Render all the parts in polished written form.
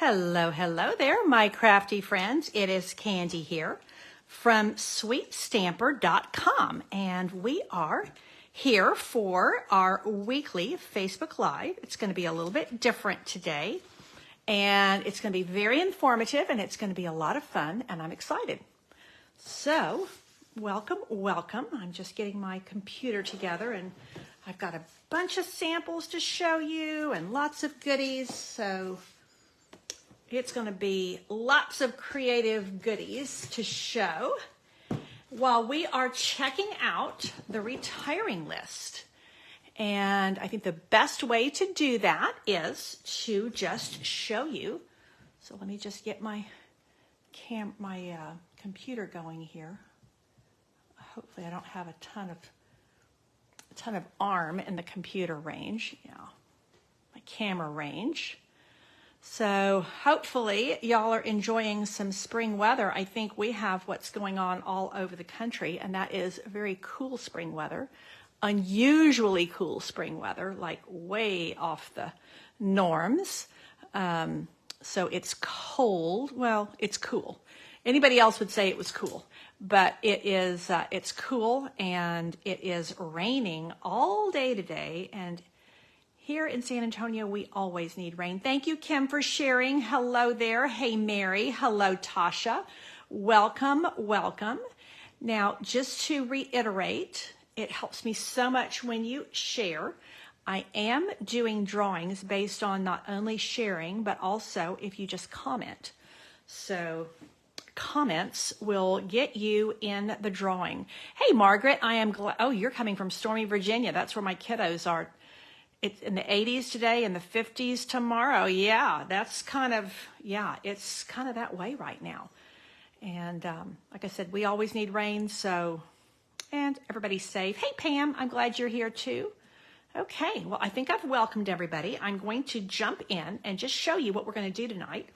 Hello, hello there, my crafty friends. It is Candy here from sweetstamper.com, and we are here for our weekly Facebook Live. It's going to be a little bit different today, and it's going to be very informative, and it's going to be a lot of fun, and I'm excited. So, welcome, welcome. I'm just getting my computer together, and I've got a bunch of samples to show you and lots of goodies, so it's going to be lots of creative goodies to show while we are checking out the retiring list. And I think the best way to do that is to just show you. So let me just get my computer going here. Hopefully I don't have a ton of arm in the computer range. Yeah, my camera range. So hopefully y'all are enjoying some spring weather. I think we have what's going on all over the country, and that is very cool spring weather, unusually cool spring weather, like way off the norms. So it's cold. Well, it's cool. Anybody else would say it was cool, but it is. It's cool, and it is raining all day today, and here in San Antonio, we always need rain. Thank you, Kim, for sharing. Hello there. Hey, Mary. Hello, Tasha. Welcome, welcome. Now, just to reiterate, it helps me so much when you share. I am doing drawings based on not only sharing, but also if you just comment. So comments will get you in the drawing. Hey, Margaret, I am glad. Oh, you're coming from stormy Virginia. That's where my kiddos are. It's in the 80s today and the 50s tomorrow. Yeah, it's kind of that way right now. And like I said, we always need rain, and everybody's safe. Hey, Pam, I'm glad you're here too. Okay, well, I think I've welcomed everybody. I'm going to jump in and just show you what we're going to do tonight.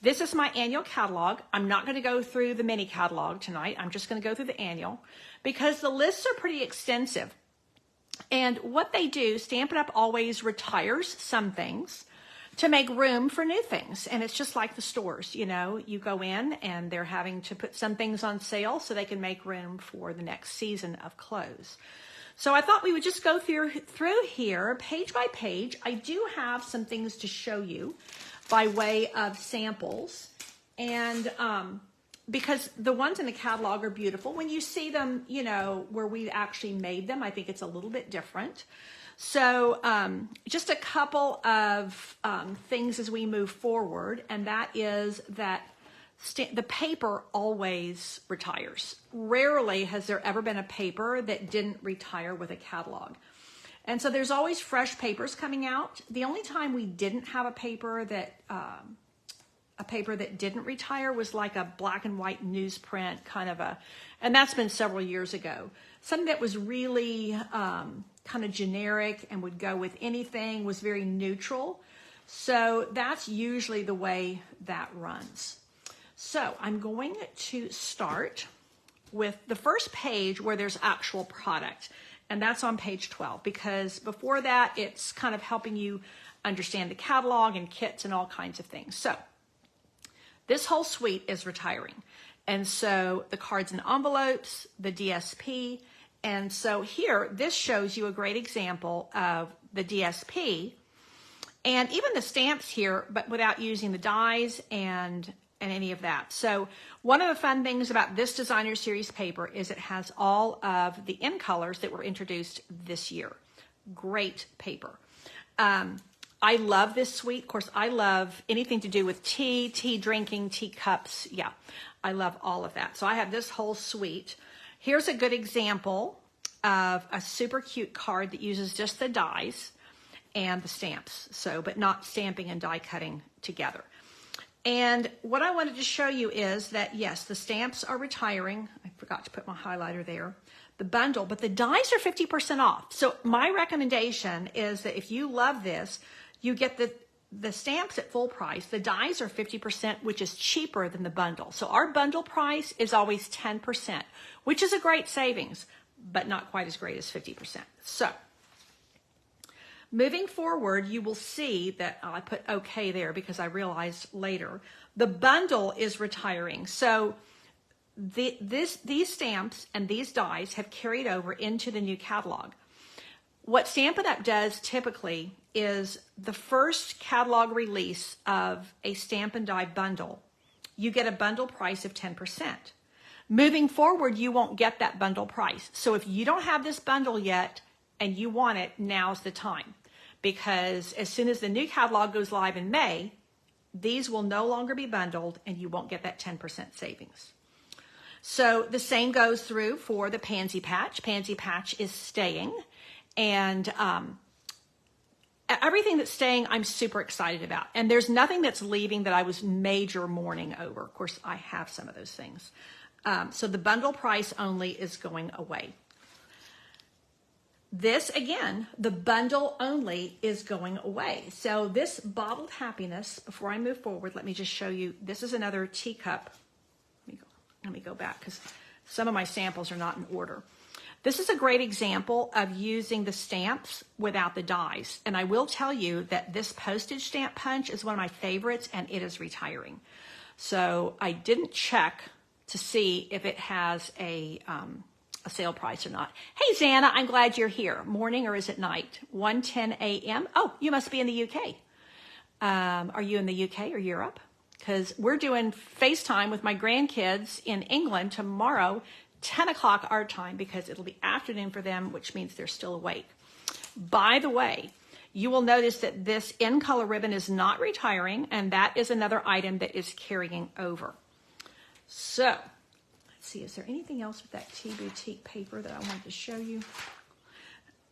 This is my annual catalog. I'm not going to go through the mini catalog tonight. I'm just going to go through the annual because the lists are pretty extensive. And what they do, Stampin' Up! Always retires some things to make room for new things. And it's just like the stores, you go in and they're having to put some things on sale so they can make room for the next season of clothes. So I thought we would just go through here page by page. I do have some things to show you by way of samples. And because the ones in the catalog are beautiful. When you see them, where we actually made them, I think it's a little bit different. So just a couple of things as we move forward, and that is that the paper always retires. Rarely has there ever been a paper that didn't retire with a catalog. And so there's always fresh papers coming out. The only time we didn't have a paper that didn't retire was like a black and white newsprint and that's been several years ago. Something that was really kind of generic and would go with anything, was very neutral. So that's usually the way that runs. So I'm going to start with the first page where there's actual product, and that's on page 12, because before that, it's kind of helping you understand the catalog and kits and all kinds of things. So this whole suite is retiring. And so the cards and envelopes, the DSP. And so here, this shows you a great example of the DSP and even the stamps here, but without using the dies and any of that. So one of the fun things about this designer series paper is it has all of the in colors that were introduced this year. Great paper. I love this suite. Of course, I love anything to do with tea drinking, teacups. Yeah, I love all of that. So I have this whole suite. Here's a good example of a super cute card that uses just the dies and the stamps. But not stamping and die cutting together. And what I wanted to show you is that, yes, the stamps are retiring. I forgot to put my highlighter there. The bundle, but the dies are 50% off. So my recommendation is that if you love this, you get the stamps at full price. The dies are 50%, which is cheaper than the bundle. So our bundle price is always 10%, which is a great savings, but not quite as great as 50%. So Moving forward, you will see that I put okay there because I realized later the bundle is retiring. So these stamps and these dies have carried over into the new catalog. What Stampin' Up! Does typically is the first catalog release of a stamp and die bundle, you get a bundle price of 10%. Moving forward, you won't get that bundle price. So if you don't have this bundle yet and you want it, now's the time. Because as soon as the new catalog goes live in May, these will no longer be bundled and you won't get that 10% savings. So the same goes through for the Pansy Patch. Pansy Patch is staying. And everything that's staying, I'm super excited about. And there's nothing that's leaving that I was major mourning over. Of course, I have some of those things. So the bundle price only is going away. This, again, the bundle only is going away. So this Bottled Happiness, before I move forward, let me just show you. This is another teacup. Let me go back because some of my samples are not in order. This is a great example of using the stamps without the dies. And I will tell you that this postage stamp punch is one of my favorites and it is retiring. So I didn't check to see if it has a sale price or not. Hey, Xana, I'm glad you're here. Morning or is it night? 1:10 a.m. Oh, you must be in the UK. Are you in the UK or Europe? Because we're doing FaceTime with my grandkids in England tomorrow, 10 o'clock our time, because it'll be afternoon for them, which means they're still awake. By the way, you will notice that this in color ribbon is not retiring, and that is another item that is carrying over. So, let's see, is there anything else with that Tea Boutique paper that I wanted to show you?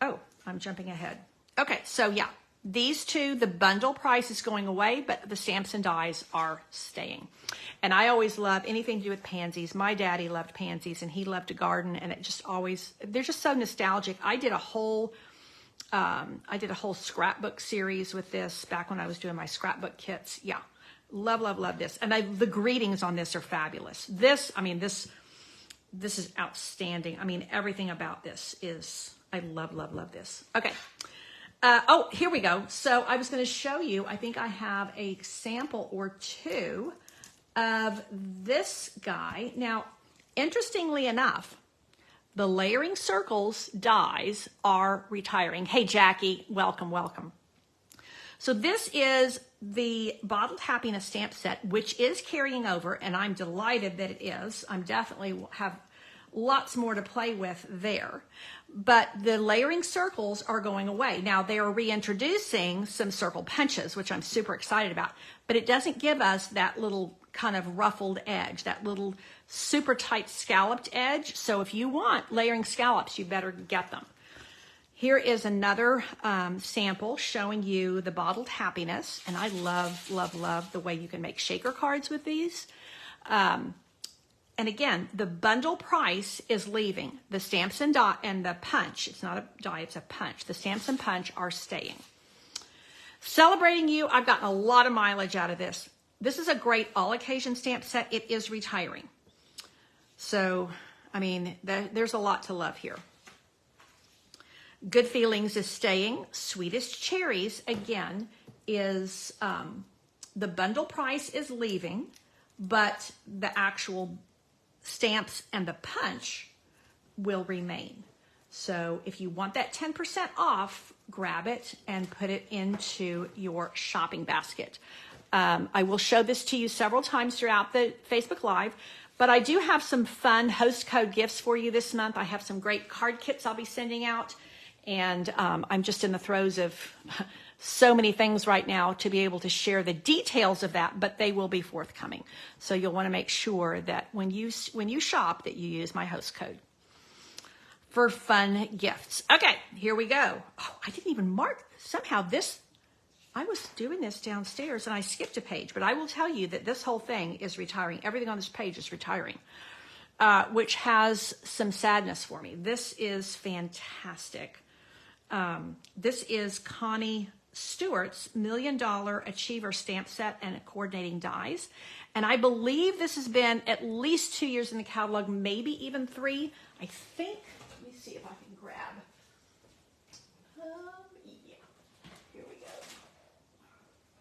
Oh, I'm jumping ahead. Okay, so yeah, these two, the bundle price is going away, but the stamps and dies are staying. And I always love anything to do with pansies. My daddy loved pansies and he loved to garden, and it just always, they're just so nostalgic. I did a whole scrapbook series with this back when I was doing my scrapbook kits. Yeah, love, love, love this. And the greetings on this are fabulous. This is outstanding. I mean, everything about this is, I love, love, love this. Okay. Oh, here we go. So I was going to show you, I think I have a sample or two of this guy. Now, interestingly enough, the layering circles dies are retiring. Hey, Jackie, welcome, welcome. So this is the Bottled Happiness stamp set, which is carrying over, and I'm delighted that it is. I'm definitely have lots more to play with there. But the layering circles are going away. Now, they are reintroducing some circle punches, which I'm super excited about. But it doesn't give us that little kind of ruffled edge, that little super tight scalloped edge. So if you want layering scallops, you better get them. Here is another sample showing you the Bottled Happiness. And I love, love, love the way you can make shaker cards with these. And again, the bundle price is leaving. The stamps and the punch, it's not a die, it's a punch. The stamps and punch are staying. Celebrating You, I've gotten a lot of mileage out of this. This is a great all occasion stamp set. It is retiring. So, I mean, there's a lot to love here. Good Feelings is staying. Sweetest Cherries, again, is the bundle price is leaving, but the actual stamps and the punch will remain. So if you want that 10% off, grab it and put it into your shopping basket. I will show this to you several times throughout the Facebook Live, but I do have some fun host code gifts for you this month. I have some great card kits I'll be sending out, and I'm just in the throes of so many things right now to be able to share the details of that, but they will be forthcoming. So you'll want to make sure that when you shop that you use my host code for fun gifts. Okay, here we go. Oh, I didn't even mark somehow this. I was doing this downstairs and I skipped a page, but I will tell you that this whole thing is retiring. Everything on this page is retiring, which has some sadness for me. This is fantastic. This is Connie Stewart's $1 Million Achiever stamp set and coordinating dies. And I believe this has been at least 2 years in the catalog, maybe even 3. I think, let me see if I can grab. Yeah.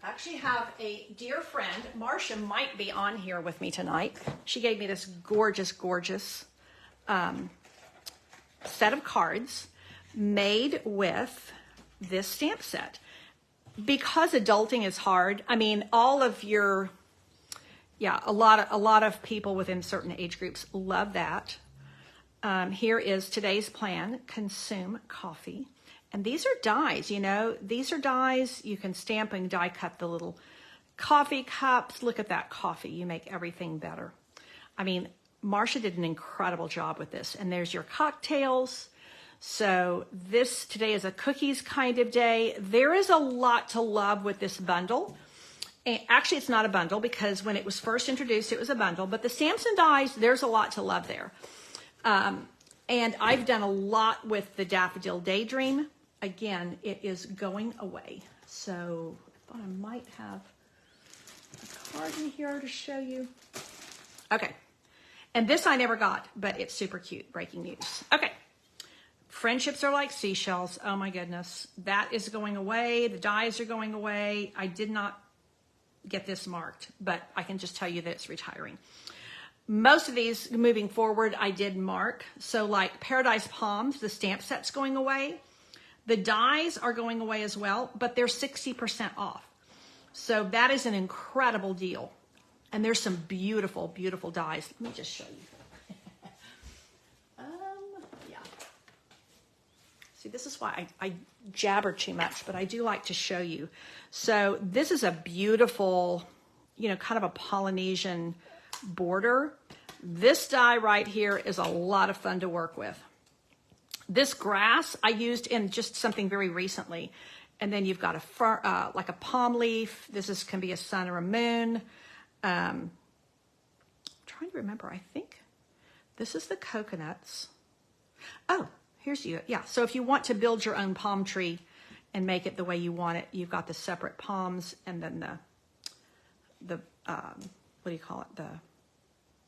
I actually have a dear friend, Marcia might be on here with me tonight. She gave me this gorgeous, gorgeous set of cards made with this stamp set. Because adulting is hard, I mean, all of your, a lot of people within certain age groups love that. Here is today's plan, consume coffee. And these are dies, you know, these are dies. You can stamp and die cut the little coffee cups. Look at that coffee. You make everything better. I mean, Marcia did an incredible job with this. And there's your cocktails. So this today is a cookies kind of day. There is a lot to love with this bundle. And actually, it's not a bundle because when it was first introduced, it was a bundle. But the stamps and dies, there's a lot to love there. And I've done a lot with the Daffodil Daydream. Again, it is going away. So I thought I might have a card in here to show you. Okay. And this I never got, but it's super cute. Breaking news. Okay. Friendships are like seashells. Oh my goodness. That is going away. The dies are going away. I did not get this marked, but I can just tell you that it's retiring. Most of these moving forward, I did mark. So like Paradise Palms, the stamp set's going away. The dies are going away as well, but they're 60% off. So that is an incredible deal. And there's some beautiful, beautiful dies. Let me just show you. Yeah. See, this is why I jabber too much, but I do like to show you. So this is a beautiful, you know, kind of a Polynesian border. This die right here is a lot of fun to work with. This grass I used in just something very recently. And then you've got a fir, like a palm leaf. This can be a sun or a moon. Trying to remember, I think this is the coconuts. Oh, here's you. Yeah, so if you want to build your own palm tree and make it the way you want it, you've got the separate palms and then the what do you call it? The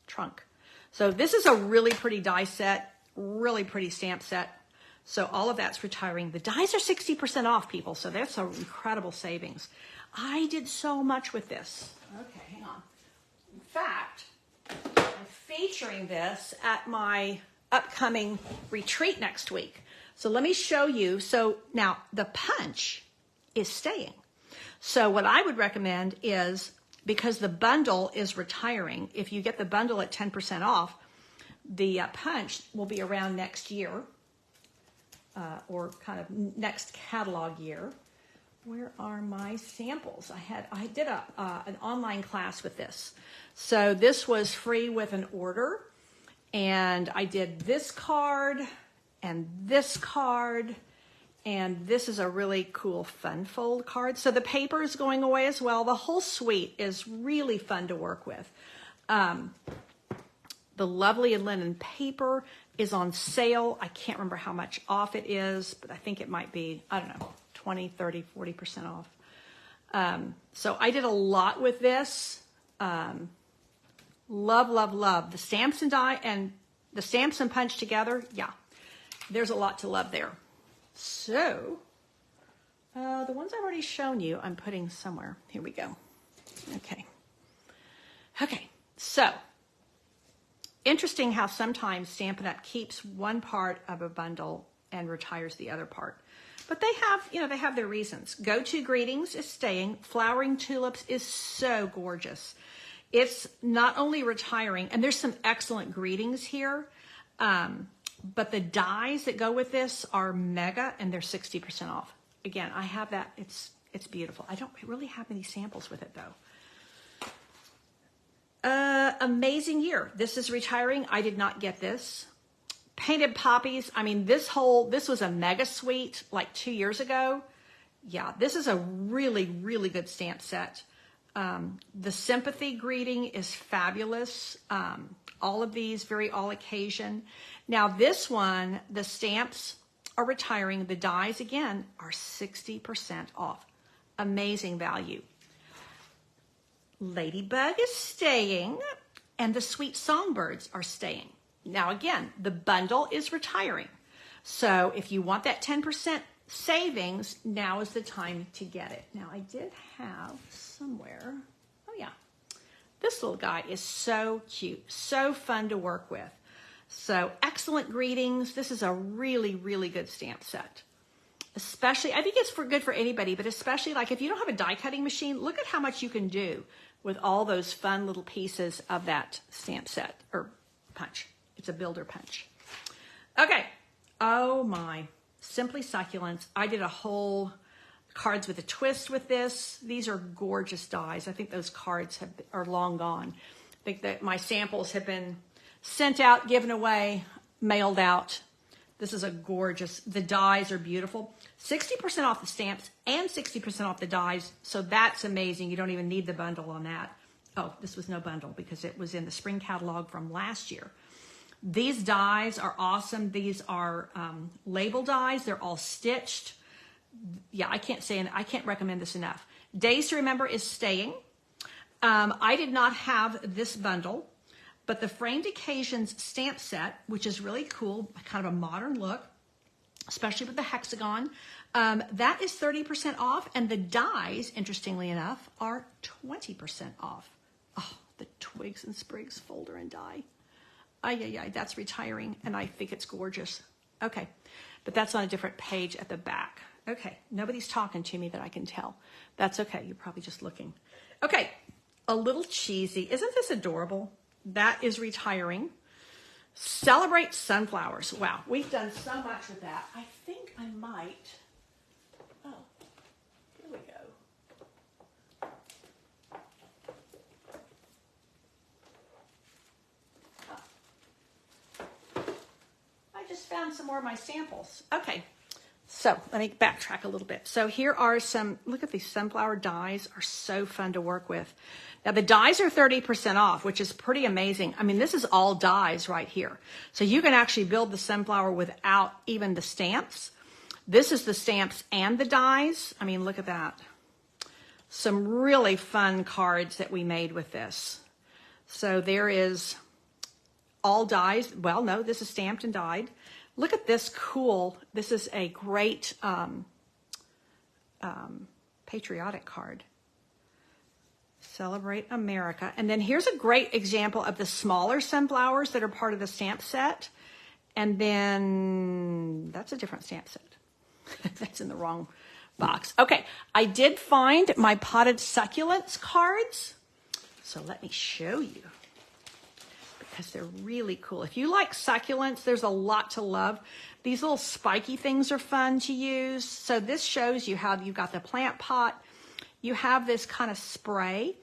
trunk. So this is a really pretty die set, really pretty stamp set. So all of that's retiring. The dies are 60% off, people. So that's an incredible savings. I did so much with this. Okay, hang on. In fact, I'm featuring this at my upcoming retreat next week. So let me show you. So now the punch is staying. So what I would recommend is, because the bundle is retiring, if you get the bundle at 10% off, the punch will be around next year, or kind of next catalog year. Where are my samples? I did an online class with this. So this was free with an order. And I did this card and this card. And this is a really cool fun fold card. So the paper is going away as well. The whole suite is really fun to work with. The Lovely Linen paper is on sale. I can't remember how much off it is, but I think it might be, I don't know, 20, 30, 40% off. So I did a lot with this. Love, love, love. The stamps and die and the stamps and punch together. Yeah, there's a lot to love there. So the ones I've already shown you, I'm putting somewhere. Here we go. Okay. Okay. So interesting how sometimes Stampin' Up! Keeps one part of a bundle and retires the other part. But they have, you know, they have their reasons. Go-To Greetings is staying. Flowering Tulips is so gorgeous. It's not only retiring, and there's some excellent greetings here, but the dies that go with this are mega, and they're 60% off. Again, I have that. It's beautiful. I don't really have many samples with it, though. Amazing Year. This is retiring. I did not get this. Painted Poppies. I mean, this was a mega suite like 2 years ago. Yeah, this is a really, really good stamp set. The Sympathy Greeting is fabulous. All of these, very all occasion. Now this one, the stamps are retiring. The dies, again, are 60% off. Amazing value. Ladybug is staying, and the Sweet Songbirds are staying. Now again, the bundle is retiring. So if you want that 10% savings, now is the time to get it. Now I did have somewhere, oh yeah, this little guy is so cute, so fun to work with. So excellent greetings. This is a really, really good stamp set. Especially, I think it's good for anybody, but especially like if you don't have a die cutting machine, look at how much you can do with all those fun little pieces of that stamp set or punch. It's a builder punch. Okay. Oh my, Simply Succulents. I did a whole cards with a twist with this. These are gorgeous dies. I think those cards are long gone. I think that my samples have been sent out, given away, mailed out. This is a gorgeous, the dies are beautiful. 60% off the stamps and 60% off the dies. So that's amazing. You don't even need the bundle on that. Oh, this was no bundle because it was in the spring catalog from last year. These dies are awesome. These are label dies. They're all stitched. Yeah, I can't recommend this enough. Days to Remember is staying. I did not have this bundle, but the Framed Occasions stamp set, which is really cool, kind of a modern look, especially with the hexagon, that is 30% off, and the dies, interestingly enough, are 20% off. Oh, the Twigs and Sprigs folder and die. That's retiring, and I think it's gorgeous. Okay, but that's on a different page at the back. Okay, nobody's talking to me that I can tell. That's okay, you're probably just looking. Okay, a little cheesy. Isn't this adorable? That is retiring. Celebrate Sunflowers. Wow, we've done so much with that. I think I might. Oh, here we go. I just found some more of my samples. Okay, so let me backtrack a little bit. So here are some, look at these sunflower dies, are so fun to work with. Now the dies are 30% off, which is pretty amazing. I mean, this is all dies right here. So you can actually build the sunflower without even the stamps. This is the stamps and the dies. I mean, look at that. Some really fun cards that we made with this. So there is all dies. Well, no, this is stamped and dyed. Look at this cool. This is a great patriotic card. Celebrate America. And then here's a great example of the smaller sunflowers that are part of the stamp set. And then that's a different stamp set. That's in the wrong box. Okay, I did find my potted succulents cards. So let me show you, because they're really cool. If you like succulents, there's a lot to love. These little spiky things are fun to use. So this shows you how you've got the plant pot. You have this kind of spray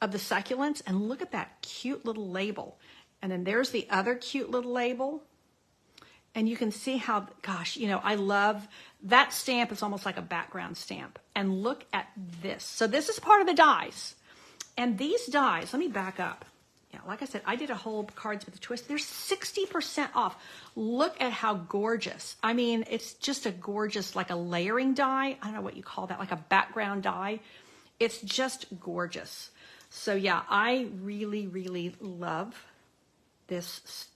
of the succulents, and look at that cute little label. And then there's the other cute little label. And you can see how, gosh, you know, I love that stamp. It's almost like a background stamp. And look at this. So this is part of the dies. And these dies, let me back up. Yeah, like I said, I did a whole cards with a twist. They're 60% off. Look at how gorgeous. I mean, it's just a gorgeous, like a layering die. I don't know what you call that, like a background die. It's just gorgeous. So yeah, I really, really love this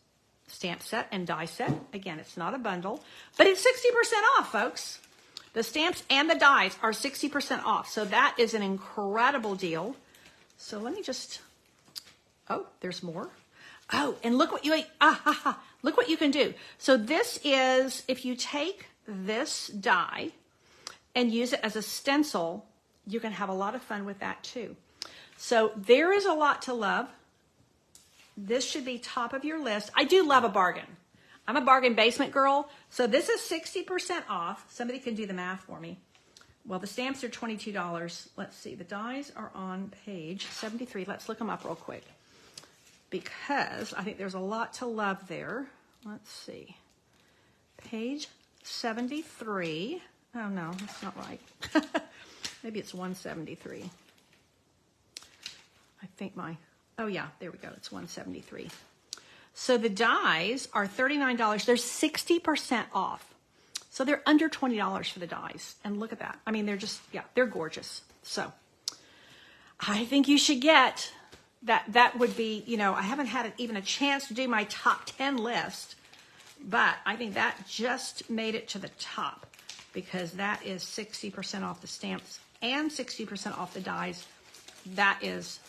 stamp set and die set. Again, it's not a bundle, but it's 60% off, folks. The stamps and the dies are 60% off. So that is an incredible deal. So let me just... Oh, there's more. Oh, and look what look what you can do. So this is, if you take this die and use it as a stencil, you can have a lot of fun with that too. So there is a lot to love. This should be top of your list. I do love a bargain. I'm a bargain basement girl. So this is 60% off. Somebody can do the math for me. Well, the stamps are $22. Let's see. The dies are on page 73. Let's look them up real quick, because I think there's a lot to love there. Let's see. Page 73. Oh, no, that's not right. Maybe it's 173. I think oh yeah, there we go. It's 173. So the dies are $39. They're 60% off. So they're under $20 for the dies. And look at that. I mean, they're just, yeah, they're gorgeous. So I think you should get... That would be, you know, I haven't had even a chance to do my top 10 list, but I think that just made it to the top. because that is 60% off the stamps and 60% off the dies. That is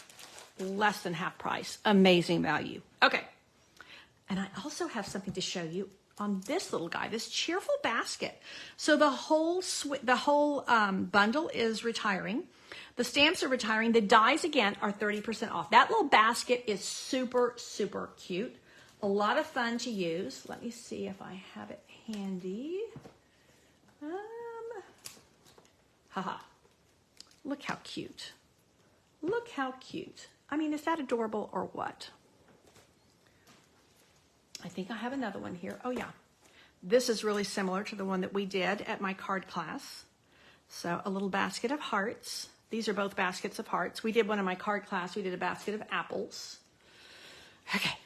less than half price. Amazing value. Okay. And I also have something to show you on this little guy, this cheerful basket. So the whole bundle is retiring. The stamps are retiring. The dies, again, are 30% off. That little basket is super, super cute. A lot of fun to use. Let me see if I have it handy. Haha. Look how cute. Look how cute. I mean, is that adorable or what? I think I have another one here. Oh, yeah. This is really similar to the one that we did at my card class. So a little basket of hearts. These are both baskets of hearts. We did one in my card class. We did a basket of apples. Okay.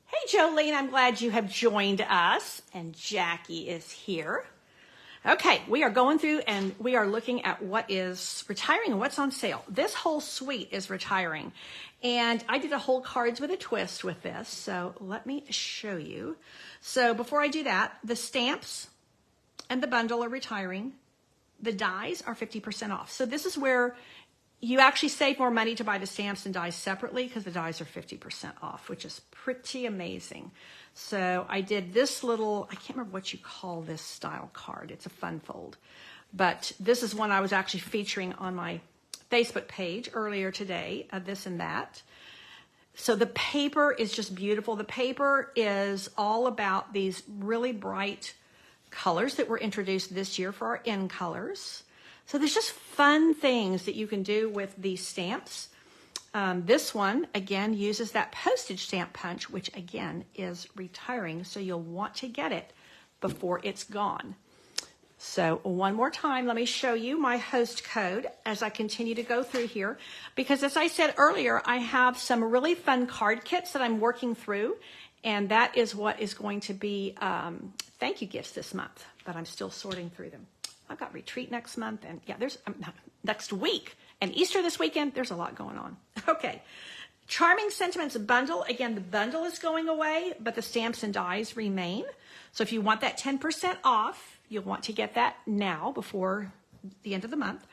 Hey, Jolene, I'm glad you have joined us. And Jackie is here. Okay, we are going through and we are looking at what is retiring and what's on sale. This whole suite is retiring. And I did a whole cards with a twist with this. So let me show you. So before I do that, the stamps and the bundle are retiring. The dies are 50% off. So this is where you actually save more money to buy the stamps and dies separately because the dies are 50% off, which is pretty amazing. So I did this little, I can't remember what you call this style card. It's a fun fold. But this is one I was actually featuring on my Facebook page earlier today, this and that. So the paper is just beautiful. The paper is all about these really bright colors that were introduced this year for our in colors. So there's just fun things that you can do with these stamps. This one, again, uses that postage stamp punch, which, again, is retiring. So you'll want to get it before it's gone. So one more time, let me show you my host code as I continue to go through here. Because as I said earlier, I have some really fun card kits that I'm working through. And that is what is going to be thank you gifts this month. But I'm still sorting through them. I've got retreat next month. And yeah, there's next week. And Easter this weekend. There's a lot going on. Okay. Charming Sentiments bundle. Again, the bundle is going away, but the stamps and dies remain. So if you want that 10% off, you'll want to get that now before the end of the month.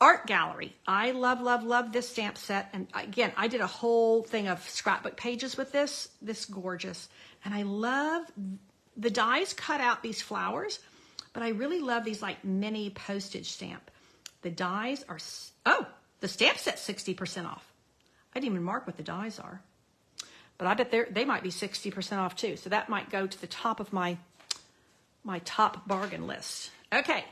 Art Gallery. I love, love, love this stamp set. And again, I did a whole thing of scrapbook pages with this. This gorgeous. And I love the dies cut out these flowers, but I really love these like mini postage stamp. The dies are, oh, the stamp set's 60% off. I didn't even mark what the dies are. But I bet they might be 60% off too. So that might go to the top of my top bargain list. Okay.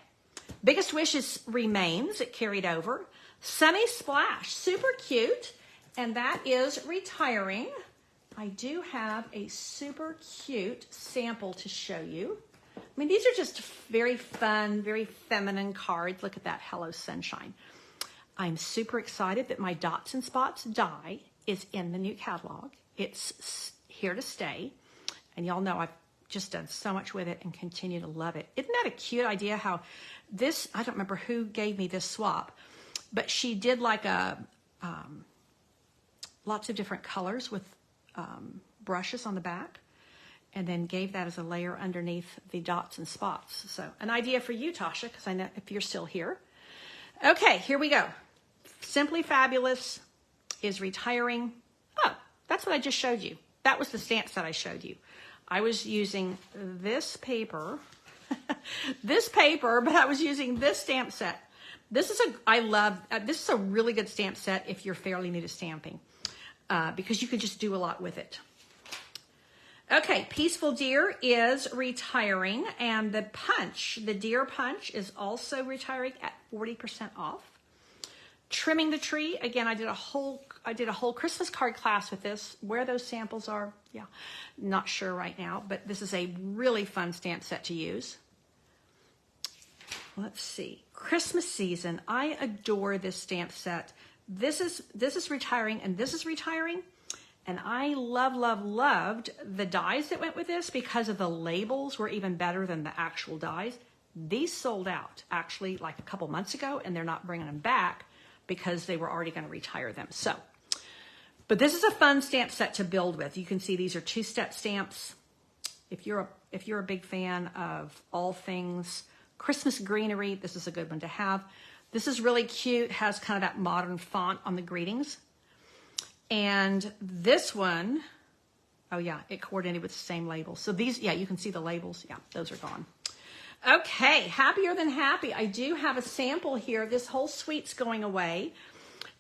Biggest Wishes remains. It carried over. Sunny Splash. Super cute. And that is retiring. I do have a super cute sample to show you. I mean, these are just very fun, very feminine cards. Look at that. Hello, Sunshine. I'm super excited that my Dots and Spots die is in the new catalog. It's here to stay. And y'all know I've just done so much with it and continue to love it. Isn't that a cute idea how this, I don't remember who gave me this swap, but she did like lots of different colors with brushes on the back and then gave that as a layer underneath the Dots and Spots. So an idea for you, Tasha, because I know if you're still here. Okay, here we go. Simply Fabulous is retiring. Oh, that's what I just showed you. That was the stamp set I showed you. I was using this paper, but I was using this stamp set. This is this is a really good stamp set if you're fairly new to stamping, because you can just do a lot with it. Okay, Peaceful Deer is retiring, and the punch, the deer punch, is also retiring at 40% off. Trimming the Tree, again, I did a whole Christmas card class with this. Where those samples are, yeah, not sure right now, but this is a really fun stamp set to use. Let's see, Christmas season. I adore this stamp set. This is retiring, and this is retiring. And I loved the dies that went with this because of the labels were even better than the actual dies. These sold out actually like a couple months ago, and they're not bringing them back because they were already going to retire them. So, but this is a fun stamp set to build with. You can see these are two-step stamps. If you're if you're a big fan of all things Christmas greenery, this is a good one to have. This is really cute, has kind of that modern font on the greetings. And this one, oh yeah, it coordinated with the same label. So these, yeah, you can see the labels. Yeah, those are gone. Okay, happier than happy. I do have a sample here. This whole suite's going away.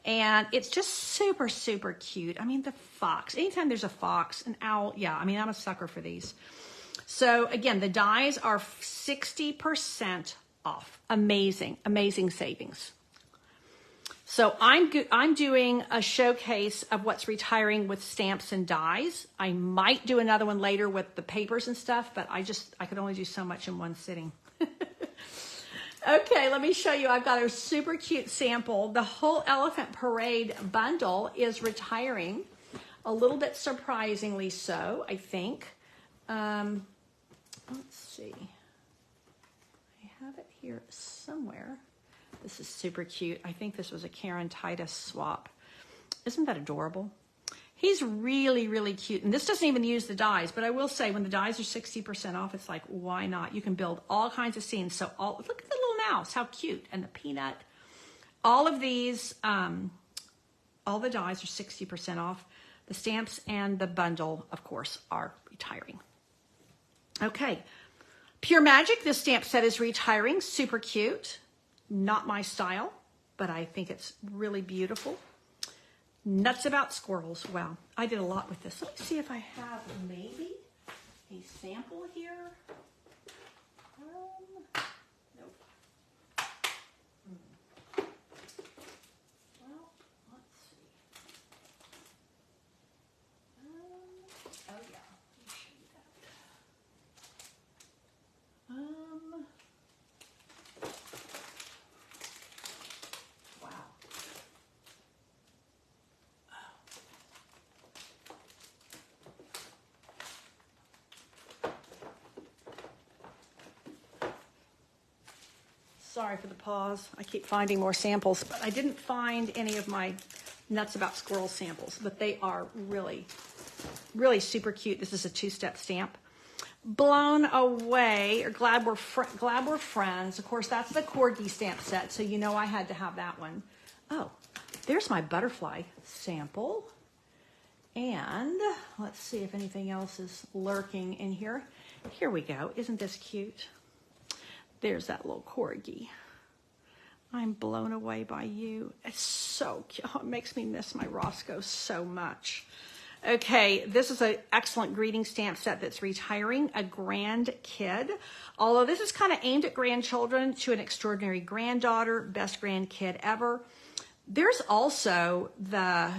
And it's just super, super cute. I mean, the fox, anytime there's a fox, an owl, yeah, I mean, I'm a sucker for these. So again, the dies are 60% off. Amazing, amazing savings. So I'm doing a showcase of what's retiring with stamps and dies. I might do another one later with the papers and stuff, but I could only do so much in one sitting. Okay, let me show you. I've got a super cute sample. The whole Elephant Parade bundle is retiring, a little bit surprisingly so, I think. Let's see. I have it here somewhere. This is super cute. I think this was a Karen Titus swap. Isn't that adorable? He's really, really cute. And this doesn't even use the dies, but I will say when the dies are 60% off, it's like, why not? You can build all kinds of scenes. So look at the little mouse, how cute. And the peanut. All of these, all the dies are 60% off. The stamps and the bundle, of course, are retiring. Okay. Pure Magic, this stamp set is retiring. Super cute. Not my style, but I think it's really beautiful. Nuts About Squirrels. Wow, I did a lot with this. Let me see if I have maybe a sample here. Nope. Well, let's see. Oh yeah, let me show you that. Wow. Sorry for the pause. I keep finding more samples, but I didn't find any of my Nuts About Squirrels samples, but they are really, really super cute. This is a two-step stamp. Blown Away, or Glad We're Friends. Of course, that's the Corgi stamp set, so you know I had to have that one. Oh, there's my butterfly sample. And let's see if anything else is lurking in here. Here we go. Isn't this cute? There's that little Corgi. I'm blown away by you. It's so cute. Oh, it makes me miss my Roscoe so much. Okay, this is an excellent greeting stamp set that's retiring, a Grand Kid. Although this is kind of aimed at grandchildren, to an extraordinary granddaughter, best grandkid ever. There's also the,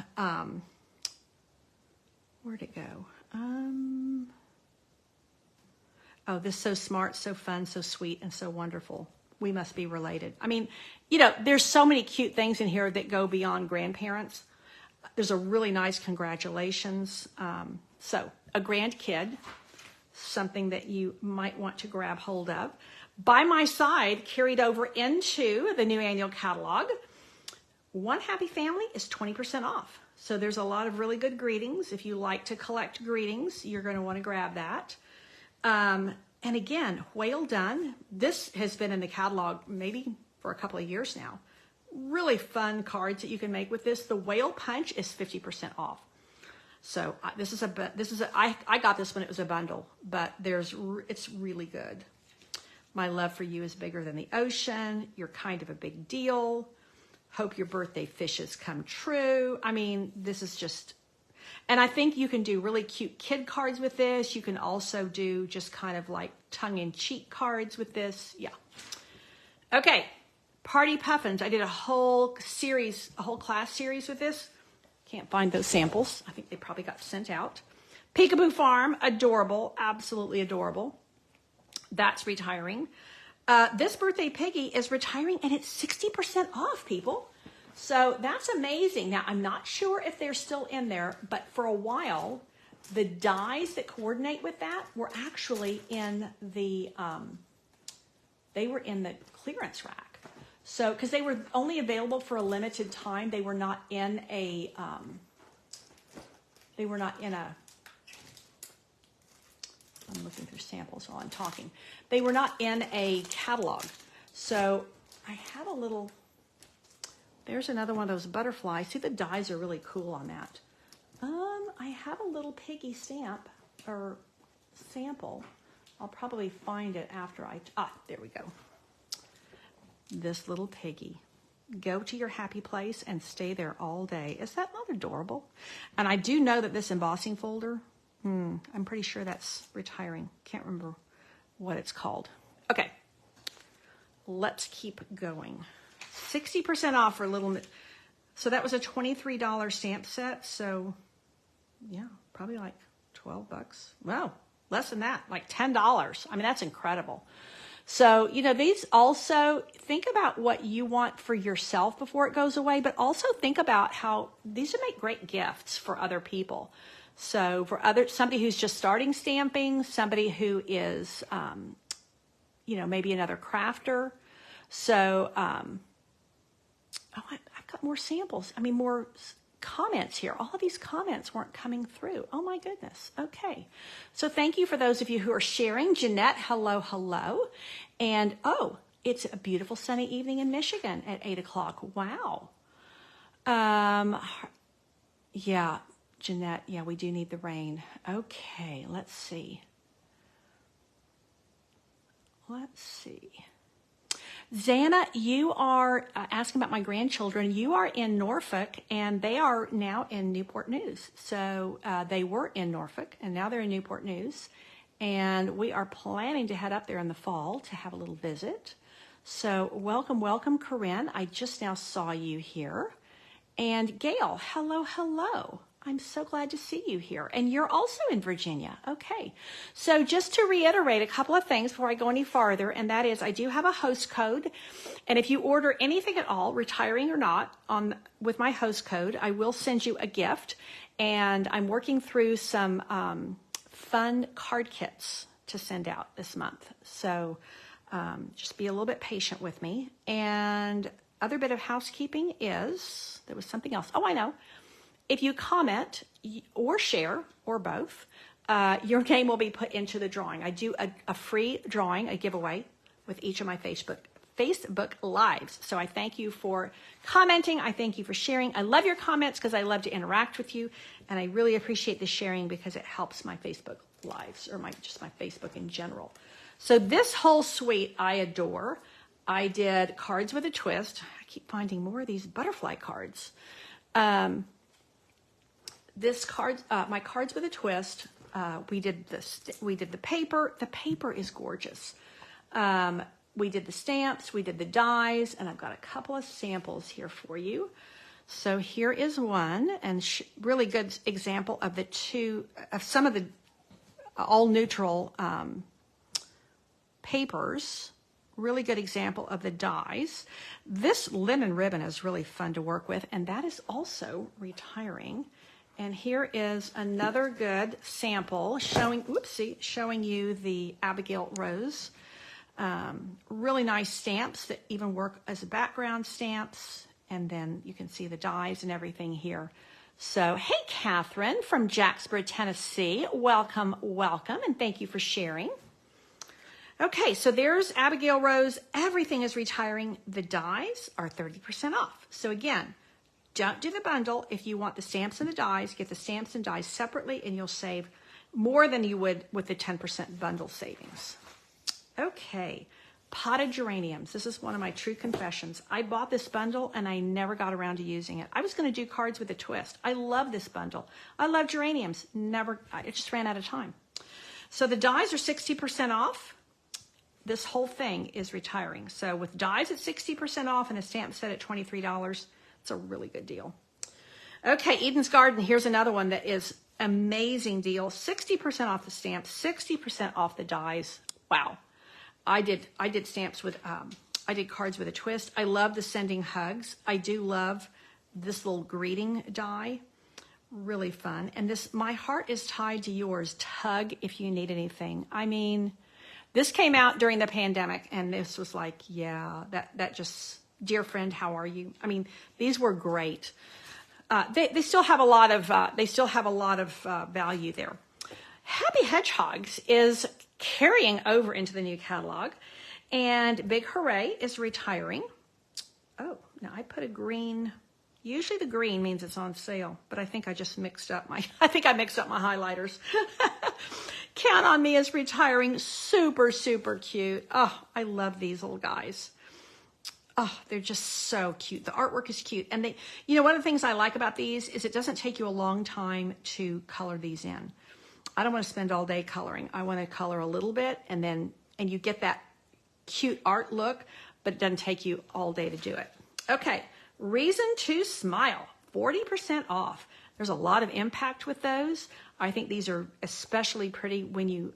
where'd it go? Oh, this is so smart, so fun, so sweet, and so wonderful. We must be related. I mean, you know, there's so many cute things in here that go beyond grandparents. There's a really nice congratulations. So a Grand Kid, something that you might want to grab hold of. By My Side, carried over into the new annual catalog. One Happy Family is 20% off. So there's a lot of really good greetings. If you like to collect greetings, you're going to want to grab that. And again, Whale Done. This has been in the catalog maybe for a couple of years now. Really fun cards that you can make with this. The Whale Punch is 50% off. So I got this when it was a bundle, but it's really good. My Love for You is Bigger Than the Ocean. You're Kind of a Big Deal. Hope Your Birthday Fishes Come True. I mean, this is just, and I think you can do really cute kid cards with this. You can also do just kind of like tongue-in-cheek cards with this. Yeah. Okay. Party Puffins. I did a whole series, a whole class series with this. Can't find those samples. I think they probably got sent out. Peekaboo Farm. Adorable. Absolutely adorable. That's retiring. This Birthday Piggy is retiring, and it's 60% off, people. So that's amazing. Now, I'm not sure if they're still in there, but for a while, the dies that coordinate with that were actually in the, they were in the clearance rack. So, because they were only available for a limited time, they were not in a, I'm looking through samples while I'm talking. They were not in a catalog. So I had a little, there's another one of those butterflies. See, the dies are really cool on that. I have a little piggy stamp or sample. I'll probably find it after there we go. This little piggy. Go to your happy place and stay there all day. Is that not adorable? And I do know that this embossing folder, I'm pretty sure that's retiring. Can't remember what it's called. Okay, let's keep going. 60% off for little, so that was a $23 stamp set. So yeah, probably like 12 bucks. Wow, less than that, like $10. I mean, that's incredible. So, you know, these also, think about what you want for yourself before it goes away, but also think about how these would make great gifts for other people. So for somebody who's just starting stamping, somebody who is, you know, maybe another crafter. So, I've got more samples. I mean, more comments here. All of these comments weren't coming through. Oh my goodness. Okay. So thank you for those of you who are sharing. Jeanette, hello, hello. And it's a beautiful sunny evening in Michigan at 8 o'clock. Wow. Yeah, Jeanette, yeah, we do need the rain. Okay, let's see. Zana, you are asking about my grandchildren. You are in Norfolk, and they are now in Newport News. So they were in Norfolk, and now they're in Newport News. And we are planning to head up there in the fall to have a little visit. So welcome, welcome, Corinne. I just now saw you here. And Gail, hello, hello. I'm so glad to see you here. And you're also in Virginia. Okay. So just to reiterate a couple of things before I go any farther, and that is I do have a host code. And if you order anything at all, retiring or not, with my host code, I will send you a gift. And I'm working through some fun card kits to send out this month. So just be a little bit patient with me. And other bit of housekeeping is, there was something else. Oh, I know. If you comment or share or both, your name will be put into the drawing. I do a free drawing, a giveaway with each of my Facebook lives. So I thank you for commenting. I thank you for sharing. I love your comments because I love to interact with you. And I really appreciate the sharing because it helps my Facebook lives or just my Facebook in general. So this whole suite I adore. I did cards with a twist. I keep finding more of these butterfly cards. My cards with a twist. We did the paper. The paper is gorgeous. We did the stamps. We did the dies, and I've got a couple of samples here for you. So here is one, and really good example of some of the all neutral papers. Really good example of the dies. This linen ribbon is really fun to work with, and that is also retiring. And here is another good sample showing you the Abigail Rose. Really nice stamps that even work as background stamps. And then you can see the dies and everything here. So, hey, Catherine from Jacksboro, Tennessee. Welcome, welcome, and thank you for sharing. Okay, so there's Abigail Rose. Everything is retiring. The dies are 30% off. So again, don't do the bundle. If you want the stamps and the dies, get the stamps and dies separately, and you'll save more than you would with the 10% bundle savings. Okay, potted geraniums. This is one of my true confessions. I bought this bundle, and I never got around to using it. I was going to do cards with a twist. I love this bundle. I love geraniums. It just ran out of time. So the dies are 60% off. This whole thing is retiring. So with dies at 60% off and a stamp set at $23, it's a really good deal. Okay, Eden's Garden. Here's another one that is amazing deal. 60% off the stamps, 60% off the dies. Wow. I did stamps with, I did cards with a twist. I love the sending hugs. I do love this little greeting die. Really fun. And this, my heart is tied to yours. Tug if you need anything. I mean, this came out during the pandemic, and this was like, yeah, that just, dear friend, how are you? I mean, these were great. They still have a lot of value there. Happy Hedgehogs is carrying over into the new catalog, and Big Hooray is retiring. Oh, now I put a green. Usually the green means it's on sale, but I think I just mixed up my, I think I mixed up my highlighters. Count on Me is retiring. Super, super cute. Oh, I love these little guys. Oh, they're just so cute. The artwork is cute. And they, you know, one of the things I like about these is it doesn't take you a long time to color these in. I don't want to spend all day coloring. I want to color a little bit and then, and you get that cute art look, but it doesn't take you all day to do it. Okay. Reason to Smile, 40% off. There's a lot of impact with those. I think these are especially pretty when you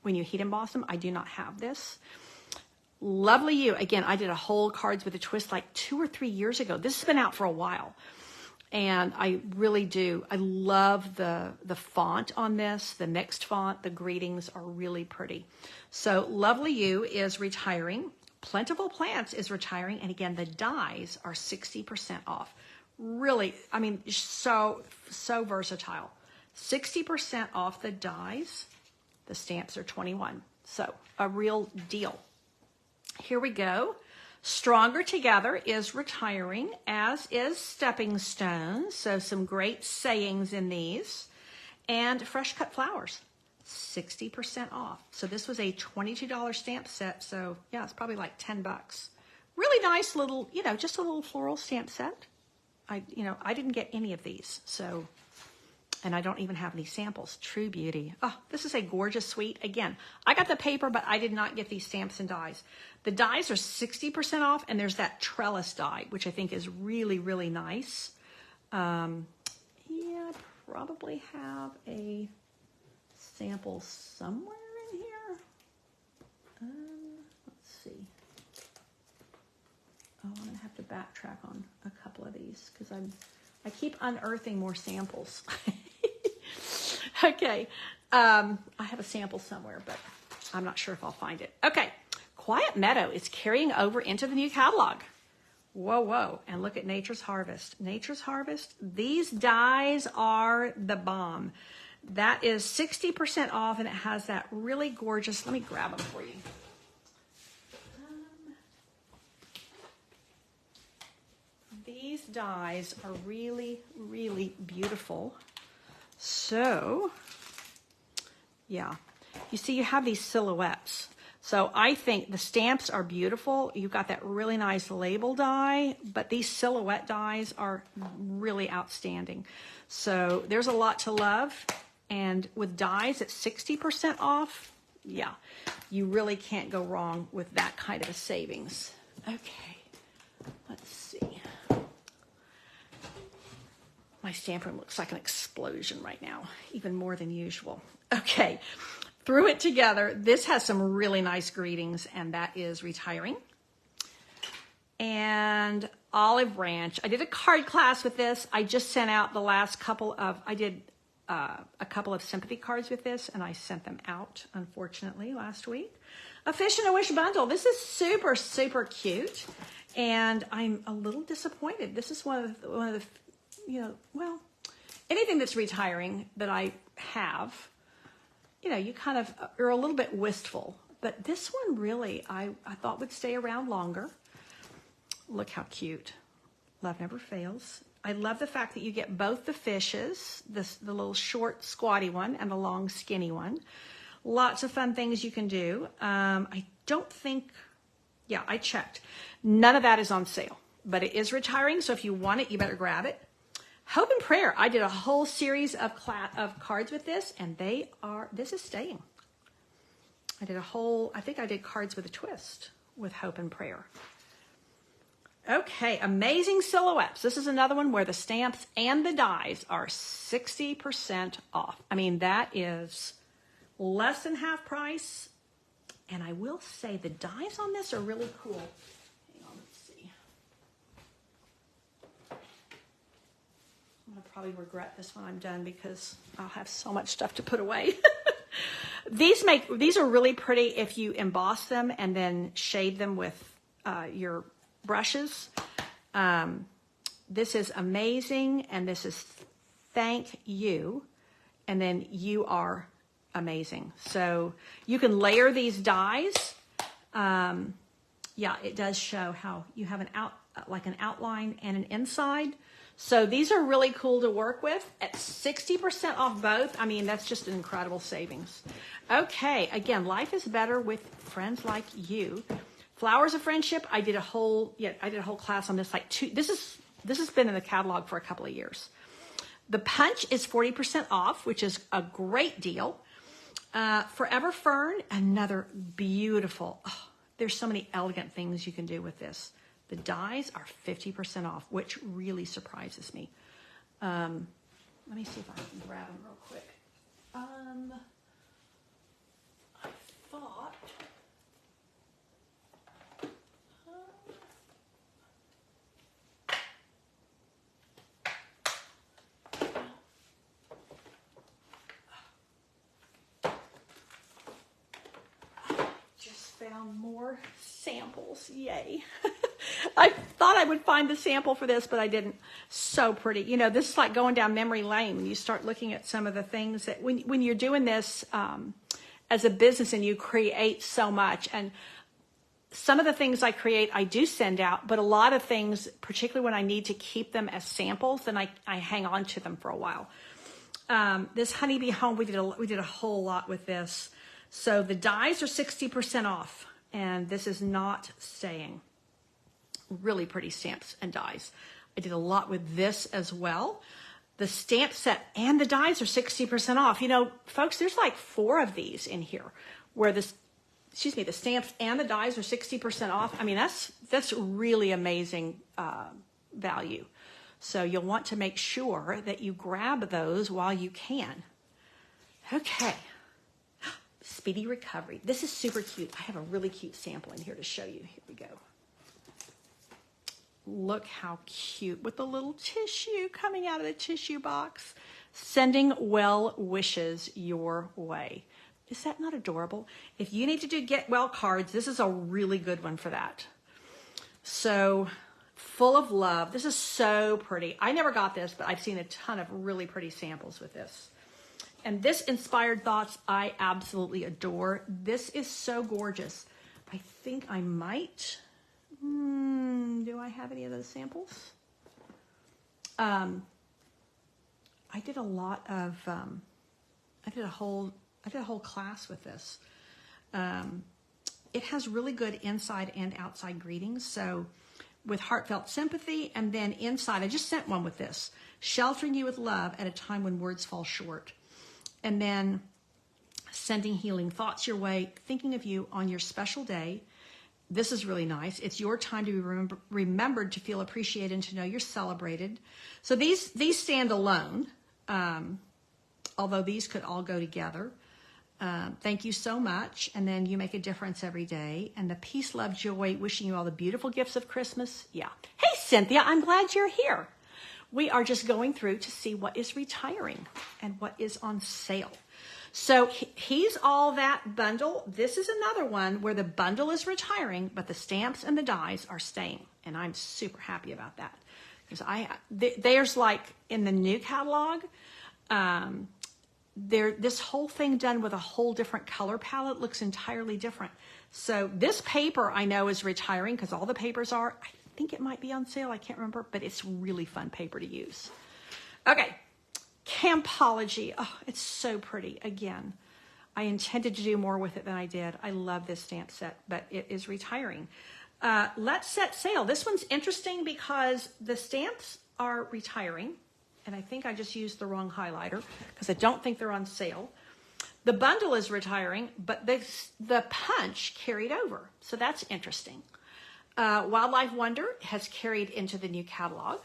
heat emboss them. I do not have this. Lovely You. Again, I did a whole Cards with a Twist like 2 or 3 years ago. This has been out for a while. And I really do. I love the font on this, the mixed font. The greetings are really pretty. So Lovely You is retiring. Plentiful Plants is retiring, and again, the dies are 60% off. Really, I mean, so versatile. 60% off the dies. The stamps are 21. So a real deal. Here we go. Stronger Together is retiring, as is Stepping Stones. So some great sayings in these. And Fresh Cut Flowers. 60% off. So this was a $22 stamp set. So yeah, it's probably like 10 bucks. Really nice little, you know, just a little floral stamp set. I didn't get any of these. So, and I don't even have any samples. True Beauty. Oh, this is a gorgeous suite. Again, I got the paper, but I did not get these stamps and dies. The dies are 60% off, and there's that trellis die, which I think is really, really nice. Yeah, I probably have a sample somewhere in here. Let's see. Oh, I'm gonna have to backtrack on a couple of these because I keep unearthing more samples. Okay, I have a sample somewhere, but I'm not sure if I'll find it. Okay, Quiet Meadow is carrying over into the new catalog. Whoa, whoa, and look at Nature's Harvest. Nature's Harvest, these dies are the bomb. That is 60% off, and it has that really gorgeous, let me grab them for you. These dies are really, really beautiful. So, yeah, you see you have these silhouettes. So I think the stamps are beautiful. You've got that really nice label die, but these silhouette dies are really outstanding. So there's a lot to love. And with dies at 60% off, yeah, you really can't go wrong with that kind of a savings. Okay, let's see. My stamp room looks like an explosion right now, even more than usual. Okay, Threw It Together. This has some really nice greetings, and that is retiring. And Olive Branch. I did a card class with this. I just sent out the last couple of, I did a couple of sympathy cards with this, and I sent them out, unfortunately, last week. A Fish and a Wish bundle. This is super, super cute, and I'm a little disappointed. This is one of the, you know, well, anything that's retiring that I have, you know, you kind of are a little bit wistful, but this one really, I thought would stay around longer. Look how cute. Love Never Fails. I love the fact that you get both the fishes, the little short squatty one and the long skinny one. Lots of fun things you can do. I don't think, yeah, I checked. None of that is on sale, but it is retiring. So if you want it, you better grab it. Hope and Prayer. I did a whole series of cards with this, and this is staying. I did a whole, I think I did Cards with a Twist with Hope and Prayer. Okay, Amazing Silhouettes. This is another one where the stamps and the dies are 60% off. I mean, that is less than half price. And I will say the dies on this are really cool. Hang on, let's see. I'm going to probably regret this when I'm done because I'll have so much stuff to put away. These are really pretty if you emboss them and then shade them with your brushes. This is Amazing, and this is Thank You, and then you are amazing. So you can layer these dies. Yeah, it does show how you have like an outline and an inside. So these are really cool to work with at 60% off both. I mean, that's just an incredible savings. Okay, again, life is better with friends like you. Flowers of Friendship. I did a whole class on this. This has been in the catalog for a couple of years. The punch is 40% off, which is a great deal. Forever Fern, another beautiful. Oh, there's so many elegant things you can do with this. The dies are 50% off, which really surprises me. Let me see if I can grab them real quick. I thought. Found more samples. Yay. I thought I would find the sample for this, but I didn't. So pretty. You know, this is like going down memory lane when you start looking at some of the things that when you're doing this as a business and you create so much. And some of the things I create, I do send out, but a lot of things, particularly when I need to keep them as samples, then I hang on to them for a while. This Honeybee Home, we did a whole lot with this. So the dies are 60% off, and this is not staying. Really pretty stamps and dies. I did a lot with this as well. The stamp set and the dies are 60% off. You know, folks, there's like 4 of these in here where the stamps and the dies are 60% off. I mean, that's really amazing value. So you'll want to make sure that you grab those while you can. Okay. Speedy Recovery. This is super cute. I have a really cute sample in here to show you. Here we go. Look how cute with the little tissue coming out of the tissue box. Sending well wishes your way. Is that not adorable? If you need to do get well cards, this is a really good one for that. So full of love. This is so pretty. I never got this, but I've seen a ton of really pretty samples with this. And this Inspired Thoughts, I absolutely adore. This is so gorgeous. I think I might. Do I have any of those samples? I did a lot of. I did a whole class with this. It has really good inside and outside greetings. So, with heartfelt sympathy, and then inside, I just sent one with this: sheltering you with love at a time when words fall short. And then sending healing thoughts your way, thinking of you on your special day. This is really nice. It's your time to be remembered, to feel appreciated, and to know you're celebrated. So these stand alone, although these could all go together. Thank you so much. And then you make a difference every day. And the peace, love, joy, wishing you all the beautiful gifts of Christmas. Yeah. Hey, Cynthia, I'm glad you're here. We are just going through to see what is retiring and what is on sale. So he's all that bundle. This is another one where the bundle is retiring, but the stamps and the dies are staying. And I'm super happy about that. Because there's like in the new catalog, this whole thing done with a whole different color palette looks entirely different. So this paper I know is retiring because all the papers are. I think it might be on sale. I can't remember, but it's really fun paper to use. Okay. Campology. Oh, it's so pretty. Again, I intended to do more with it than I did. I love this stamp set, but it is retiring. Let's Set Sail. This one's interesting because the stamps are retiring, and I think I just used the wrong highlighter because I don't think they're on sale. The bundle is retiring, but the punch carried over, so that's interesting. Wildlife Wonder has carried into the new catalog.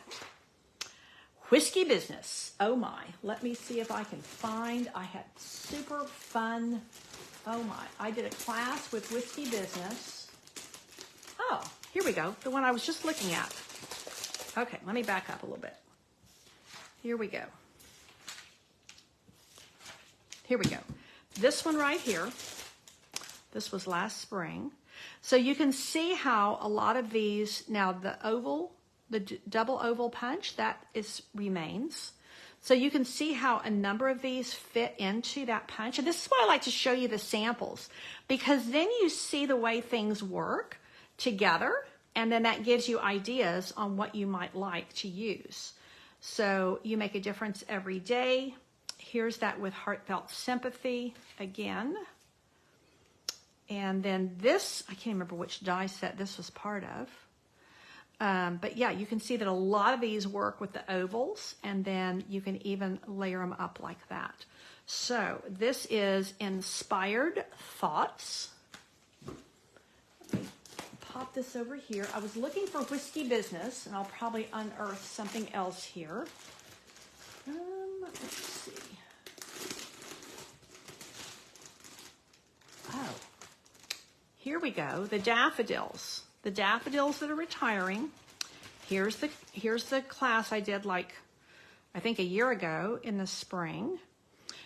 Whiskey Business. Oh my. Let me see if I can find. I had super fun. Oh my. I did a class with Whiskey Business. Oh, here we go. The one I was just looking at. Okay, let me back up a little bit. Here we go. Here we go. This one right here. This was last spring. So you can see how a lot of these, now the oval, the double oval punch, that remains. So you can see how a number of these fit into that punch. And this is why I like to show you the samples, because then you see the way things work together, and then that gives you ideas on what you might like to use. So you make a difference every day. Here's that with heartfelt sympathy again. And then this, I can't remember which die set this was part of. But yeah, you can see that a lot of these work with the ovals, and then you can even layer them up like that. So this is Inspired Thoughts. Let me pop this over here. I was looking for Whiskey Business, and I'll probably unearth something else here. Let's see. Oh, here we go. The daffodils. The daffodils that are retiring. Here's the class I did like, I think a year ago in the spring.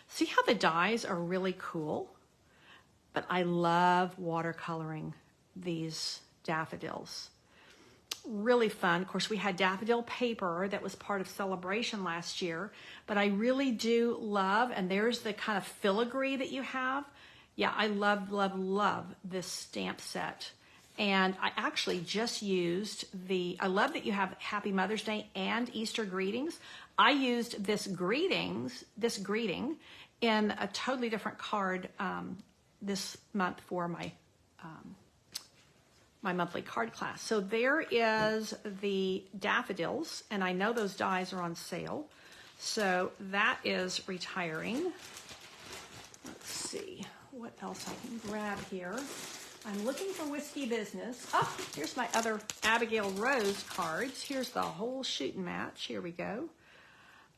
See how the dies are really cool? But I love watercoloring these daffodils. Really fun. Of course, we had daffodil paper that was part of Celebration last year, but I really do love, and there's the kind of filigree that you have. Yeah, I love, love, love this stamp set. And I actually just used I love that you have Happy Mother's Day and Easter greetings. I used this greeting in a totally different card this month for my my monthly card class. So there is the daffodils, and I know those dies are on sale. So that is retiring. Let's see what else I can grab here. I'm looking for Whiskey Business. Oh, here's my other Abigail Rose cards. Here's the whole shooting match. Here we go.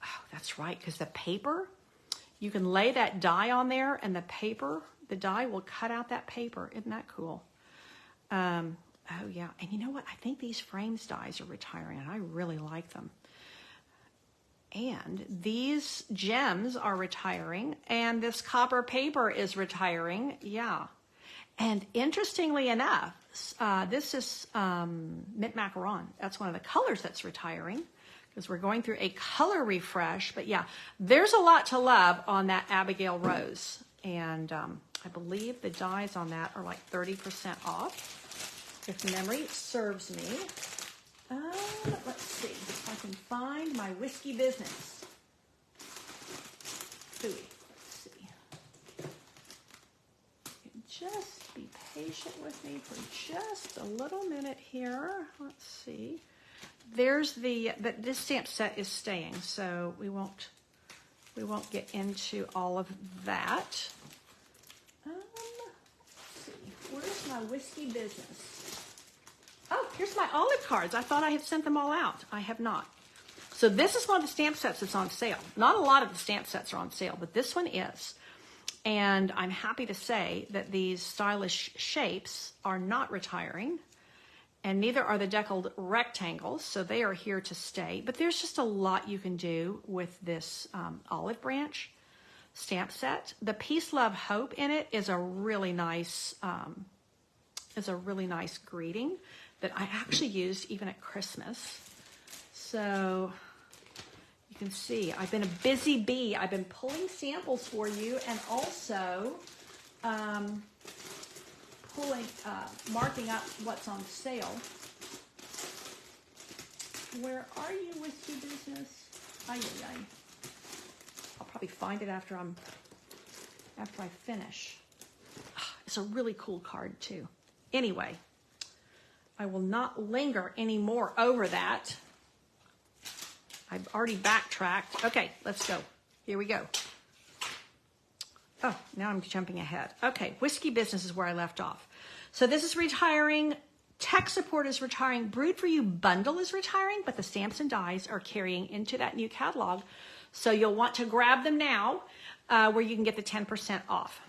Oh, that's right, because the paper, you can lay that die on there, and the die will cut out that paper. Isn't that cool? Oh, yeah. And you know what? I think these frames dies are retiring, and I really like them. And these gems are retiring, and this copper paper is retiring. Yeah. And interestingly enough, this is mint macaron. That's one of the colors that's retiring, because we're going through a color refresh. But yeah, there's a lot to love on that Abigail Rose. And I believe the dies on that are like 30% off, if memory serves me. Let's see if I can find my Whiskey Business. Let's see. Just be patient with me for just a little minute here. Let's see. There's this stamp set is staying, so we won't get into all of that. Let's see. Where's my Whiskey Business? Oh, here's my olive cards. I thought I had sent them all out. I have not. So this is one of the stamp sets that's on sale. Not a lot of the stamp sets are on sale, but this one is. And I'm happy to say that these stylish shapes are not retiring, and neither are the deckled rectangles, so they are here to stay. But there's just a lot you can do with this olive branch stamp set. The Peace, Love, Hope in it is a really nice greeting that I actually used even at Christmas. So you can see I've been a busy bee. I've been pulling samples for you, and also marking up what's on sale. Where are you, Whiskey Business? I'll probably find it after I finish. It's a really cool card too. Anyway, I will not linger anymore over that. I've already backtracked. Okay, let's go. Here we go. Oh, now I'm jumping ahead. Okay, Whiskey Business is where I left off. So this is retiring. Tech Support is retiring. Brood for You bundle is retiring, but the stamps and dies are carrying into that new catalog. So you'll want to grab them now, where you can get the 10% off.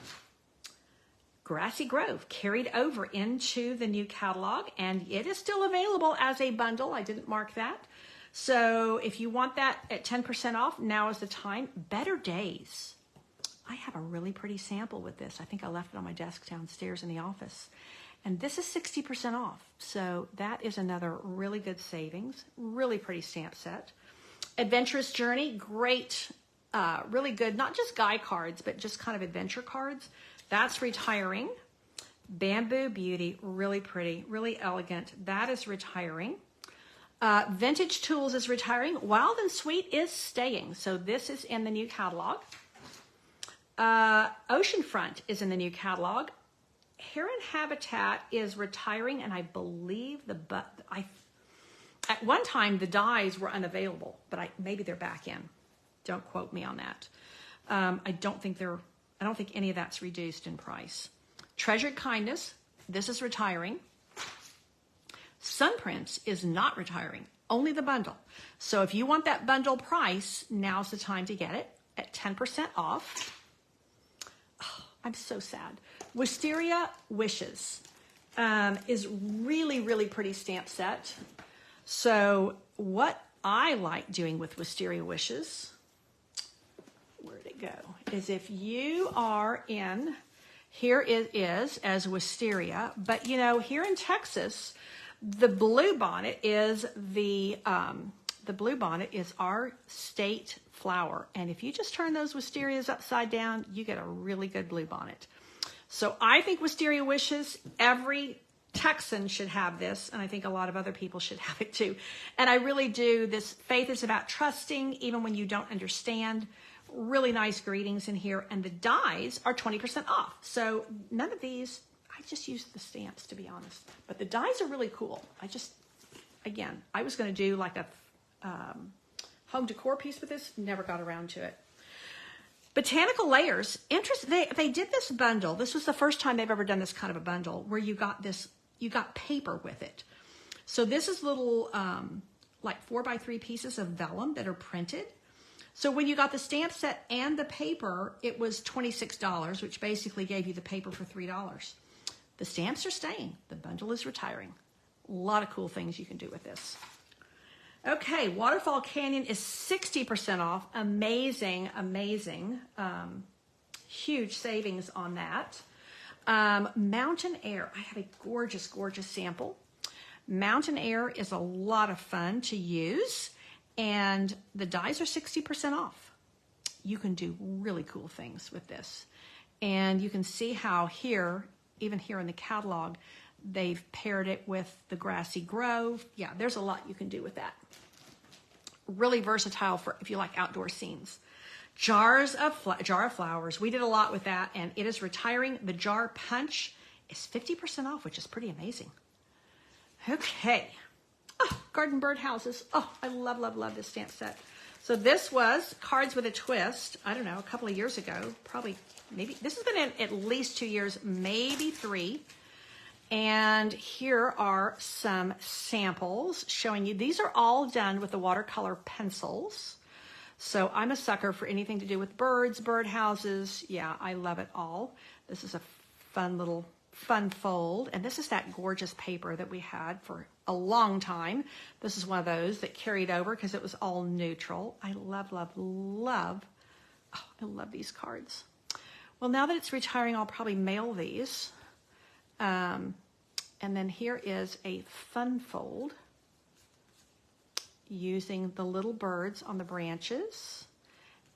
Grassy Grove carried over into the new catalog, and it is still available as a bundle. I didn't mark that. So if you want that at 10% off, now is the time. Better Days. I have a really pretty sample with this. I think I left it on my desk downstairs in the office. And this is 60% off. So that is another really good savings. Really pretty stamp set. Adventurous Journey, great, really good, not just guy cards, but just kind of adventure cards. That's retiring. Bamboo Beauty, really pretty, really elegant. That is retiring. Vintage Tools is retiring. Wild and Sweet is staying. So this is in the new catalog. Oceanfront is in the new catalog. Heron Habitat is retiring, and I believe at one time the dies were unavailable, but maybe they're back in. Don't quote me on that. I don't think any of that's reduced in price. Treasured Kindness, this is retiring. Sunprints is not retiring, only the bundle. So if you want that bundle price, now's the time to get it at 10% off. Oh, I'm so sad. Wisteria Wishes is really, really pretty stamp set. So what I like doing with Wisteria Wishes, where'd it go, is if you are in, here it is as Wisteria, but you know, here in Texas, the bluebonnet is our state flower. And if you just turn those wisterias upside down, you get a really good bluebonnet. So I think Wisteria Wishes, every Texan should have this, and I think a lot of other people should have it too. And I really do. This faith is about trusting, even when you don't understand. Really nice greetings in here, and the dies are 20% off. So none of these, I just used the stamps, to be honest. But the dies are really cool. I was going to do like a home decor piece with this, never got around to it. Botanical Layers, they did this bundle. This was the first time they've ever done this kind of a bundle where you got paper with it. So this is little like 4x3 pieces of vellum that are printed. So when you got the stamp set and the paper, it was $26, which basically gave you the paper for $3. The stamps are staying. The bundle is retiring. A lot of cool things you can do with this. Okay, Waterfall Canyon is 60% off. Amazing, amazing. Huge savings on that. Mountain Air. I have a gorgeous, gorgeous sample. Mountain Air is a lot of fun to use. And the dies are 60% off. You can do really cool things with this. And you can see how here, even here in the catalog, they've paired it with the Grassy Grove. Yeah, there's a lot you can do with that. Really versatile for if you like outdoor scenes. Jar of Flowers. We did a lot with that, and it is retiring. The Jar Punch is 50% off, which is pretty amazing. Okay. Oh, Garden Bird Houses. Oh, I love, love, love this stamp set. So this was Cards with a Twist, I don't know, a couple of years ago. Probably, maybe, this has been in at least 2 years, maybe 3. And here are some samples showing you. These are all done with the watercolor pencils. So I'm a sucker for anything to do with birds, bird houses. Yeah, I love it all. This is a fun little fold. And this is that gorgeous paper that we had for a long time. This is one of those that carried over because it was all neutral. I love, love, love. Oh, I love these cards. Well, now that it's retiring, I'll probably mail these. And then here is a fun fold using the little birds on the branches.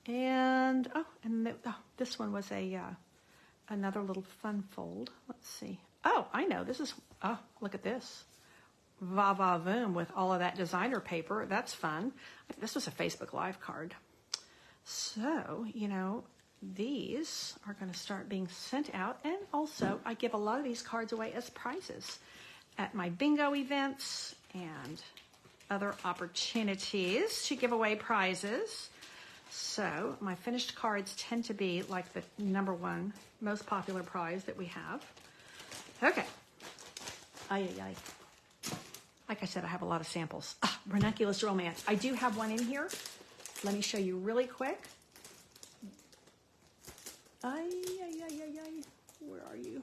And this one was another little fun fold. Let's see. Oh, I know. This is, oh, look at this. Va va voom with all of that designer paper. That's fun. This was a Facebook Live card. So, you know, these are going to start being sent out. And also, I give a lot of these cards away as prizes at my bingo events and other opportunities to give away prizes. So my finished cards tend to be like the #1 most popular prize that we have. Okay. Like I said, I have a lot of samples. Ranunculus Romance. I do have one in here. Let me show you really quick. Where are you?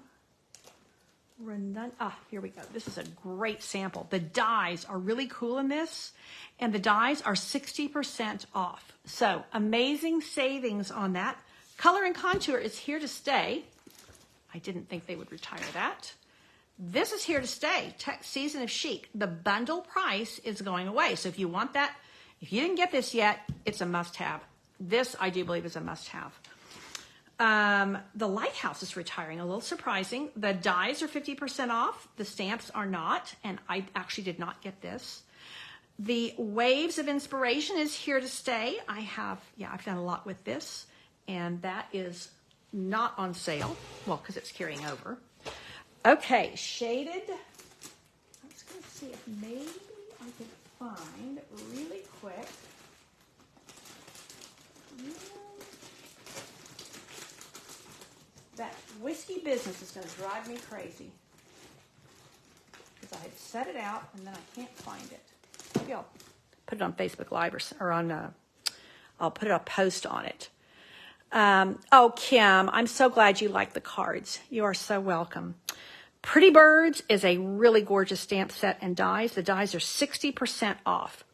Here we go. This is a great sample. The dies are really cool in this, and the dies are 60% off. So amazing savings on that. Color and Contour is here to stay. I didn't think they would retire that. This is here to stay. Season of Chic. The bundle price is going away. So if you want that If you didn't get this yet, it's a must-have. This, I do believe, is a must-have. The Lighthouse is retiring, a little surprising. The dies are 50% off. The stamps are not, and I actually did not get this. The Waves of Inspiration is here to stay. I've done a lot with this, and that is not on sale. Well, because it's carrying over. Okay, shaded. I'm just going to see if maybe I can find really quick. That whiskey business is going to drive me crazy. Because I had set it out and then I can't find it. Maybe I'll put it on Facebook Live or on, I'll put a post on it. Oh, Kim, I'm so glad you like the cards. You are so welcome. Pretty Birds is a really gorgeous stamp set and dies. The dies are 60% off.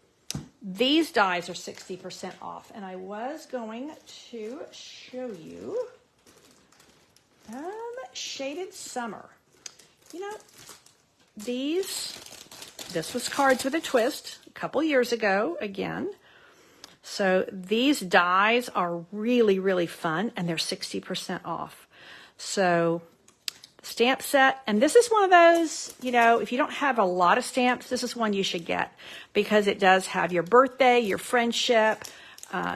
These dies are 60% off. And I was going to show you Shaded Summer. You know, this was Cards with a Twist a couple years ago again. So these dies are really, really fun, and they're 60% off. So the stamp set, and this is one of those, you know, if you don't have a lot of stamps, this is one you should get because it does have your birthday, your friendship,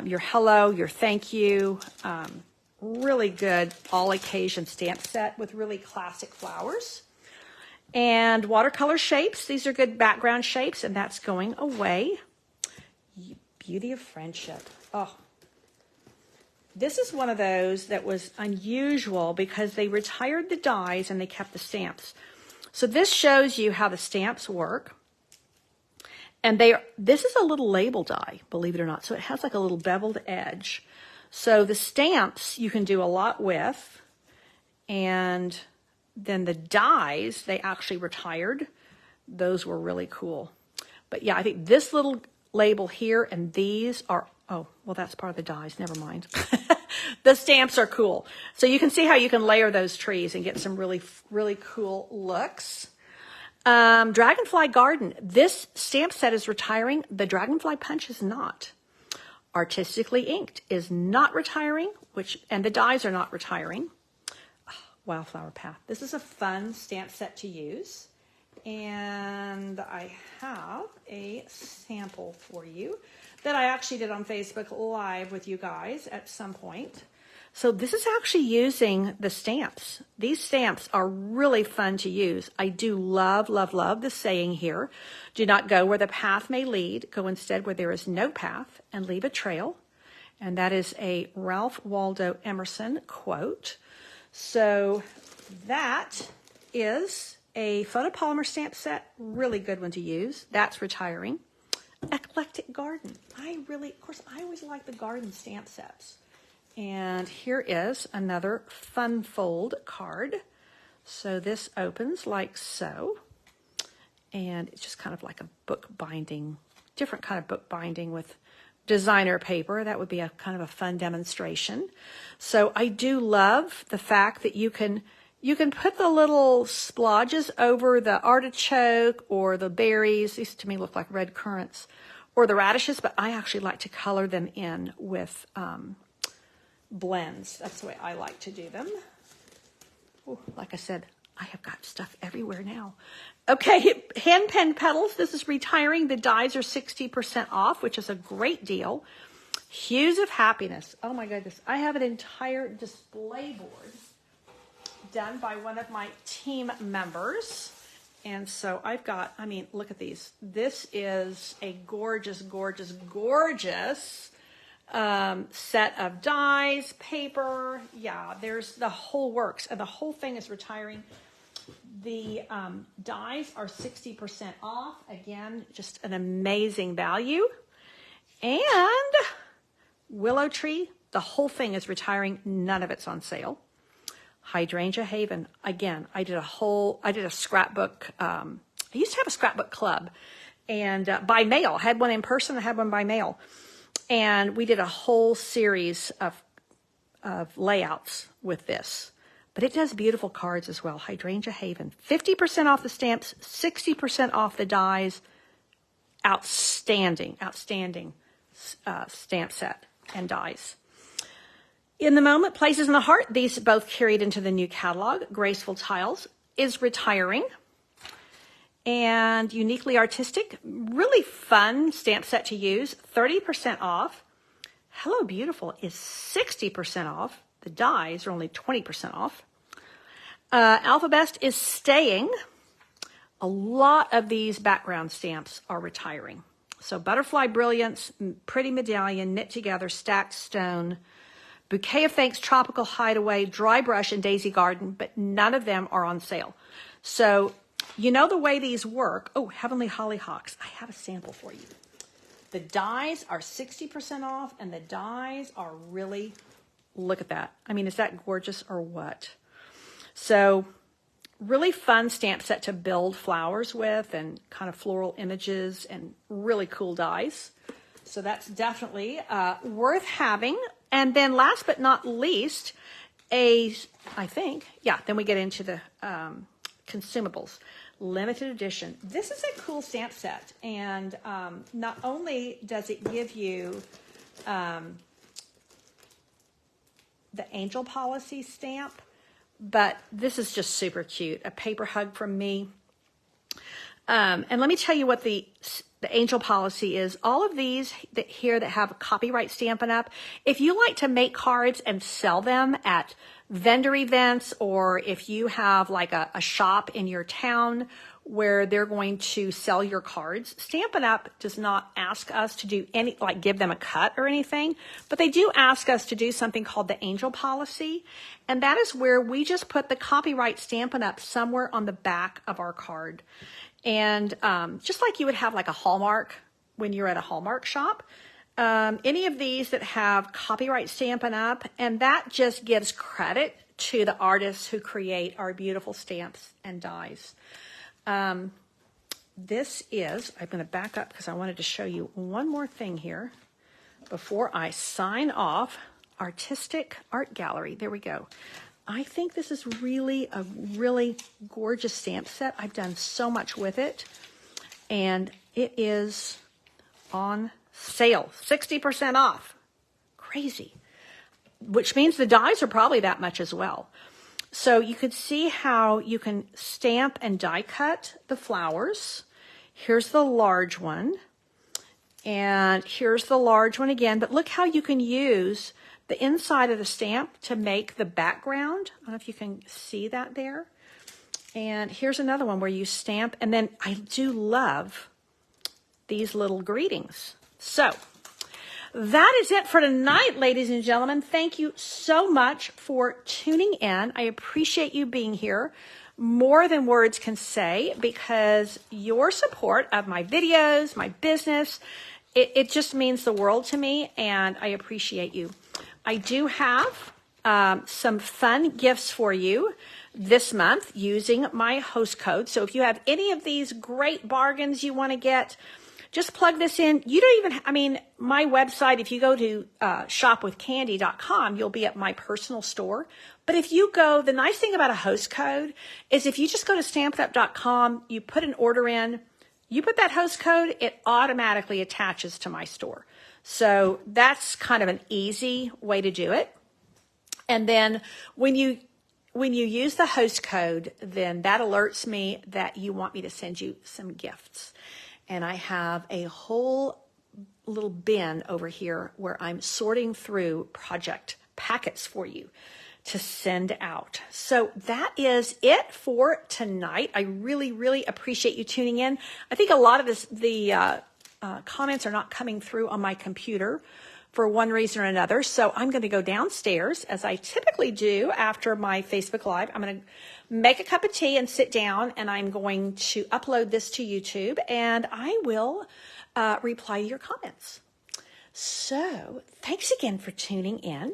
your hello, your thank you. Really good all-occasion stamp set with really classic flowers. And watercolor shapes. These are good background shapes, and that's going away. Beauty of Friendship. Oh, this is one of those that was unusual because they retired the dies and they kept the stamps. So this shows you how the stamps work. And this is a little label die, believe it or not. So it has like a little beveled edge. So the stamps you can do a lot with. And then the dies, they actually retired. Those were really cool. But yeah, I think this little label here and these are, oh, well, that's part of the dies. Never mind. The stamps are cool. So you can see how you can layer those trees and get some really, really cool looks. Dragonfly Garden. This stamp set is retiring. The Dragonfly Punch is not. Artistically Inked is not retiring, and the dies are not retiring. Oh, Wildflower Path. This is a fun stamp set to use. And I have a sample for you that I actually did on Facebook Live with you guys at some point. So this is actually using the stamps. These stamps are really fun to use. I do love, love, love the saying here. Do not go where the path may lead. Go instead where there is no path and leave a trail. And that is a Ralph Waldo Emerson quote. So that is a photopolymer stamp set. Really good one to use. That's retiring. Eclectic Garden. Of course, I always like the garden stamp sets. And here is another fun fold card. So this opens like so. And it's just kind of like a book binding, different kind of book binding with designer paper. That would be a kind of a fun demonstration. So I do love the fact that you can put the little splodges over the artichoke or the berries. These to me look like red currants or the radishes, but I actually like to color them in with blends. That's the way I like to do them. Ooh, like I said, I have got stuff everywhere now. Okay, hand pen petals. This is retiring. The dies are 60% off, which is a great deal. Hues of Happiness. Oh my goodness. I have an entire display board done by one of my team members. And so I've got, I mean, look at these. This is a gorgeous, gorgeous, gorgeous set of dies, paper. Yeah, there's the whole works. And the whole thing is retiring. The dies are 60% off. Again, just an amazing value. And Willow Tree, the whole thing is retiring. None of it's on sale. Hydrangea Haven. Again, I did a scrapbook. I used to have a scrapbook club, and by mail. I had one in person. I had one by mail. And we did a whole series of layouts with this. But it does beautiful cards as well. Hydrangea Haven. 50% off the stamps, 60% off the dies. Outstanding, outstanding. stamp set and dies. In the Moment, Places in the Heart, these both carried into the new catalog. Graceful Tiles is retiring. And Uniquely Artistic, really fun stamp set to use, 30% off. Hello Beautiful is 60% off. The dies are only 20% off. Alphabest is staying. A lot of these background stamps are retiring. So Butterfly Brilliance, Pretty Medallion, Knit Together, Stacked Stone, Bouquet of Thanks, Tropical Hideaway, Dry Brush, and Daisy Garden, but none of them are on sale. So you know the way these work. Oh, Heavenly Hollyhocks. I have a sample for you. The dies are 60% off, and the dies are really, look at that. I mean, is that gorgeous or what? So really fun stamp set to build flowers with and kind of floral images and really cool dies. So that's definitely worth having. And then last but not least, then we get into the consumables. Limited edition. This is a cool stamp set, and not only does it give you the Angel Policy stamp, but this is just super cute. A paper hug from me. And let me tell you what the Angel Policy is. All of these that have copyright Stampin' Up, if you like to make cards and sell them at vendor events, or if you have like a shop in your town where they're going to sell your cards, Stampin' Up does not ask us to do give them a cut or anything, but they do ask us to do something called the Angel Policy. And that is where we just put the copyright Stampin' Up somewhere on the back of our card. And just like you would have like a Hallmark when you're at a Hallmark shop, any of these that have copyright Stampin' Up, and that just gives credit to the artists who create our beautiful stamps and dies. This is, I'm going to back up because I wanted to show you one more thing here before I sign off. Artistic Art Gallery. There we go. I think this is really a really gorgeous stamp set. I've done so much with it, and it is on sale, 60% off. Crazy. Which means the dies are probably that much as well. So you could see how you can stamp and die cut the flowers. Here's the large one. And here's the large one again. But look how you can use the inside of the stamp to make the background. I don't know if you can see that there. And here's another one where you stamp. And then I do love these little greetings. So that is it for tonight, ladies and gentlemen. Thank you so much for tuning in. I appreciate you being here more than words can say, because your support of my videos, my business, it just means the world to me, and I appreciate you. I do have some fun gifts for you this month using my host code. So if you have any of these great bargains you want to get, just plug this in. You don't even, my website, if you go to shopwithcandy.com, you'll be at my personal store. But if you go, the nice thing about a host code is if you just go to stampinup.com, you put an order in, you put that host code, it automatically attaches to my store. So that's kind of an easy way to do it. And then when you use the host code, then that alerts me that you want me to send you some gifts. And I have a whole little bin over here where I'm sorting through project packets for you to send out. So that is it for tonight. I really, really appreciate you tuning in. I think a lot of the comments are not coming through on my computer for one reason or another. So I'm going to go downstairs, as I typically do after my Facebook Live. I'm going to make a cup of tea and sit down, and I'm going to upload this to YouTube, and I will reply to your comments. So thanks again for tuning in.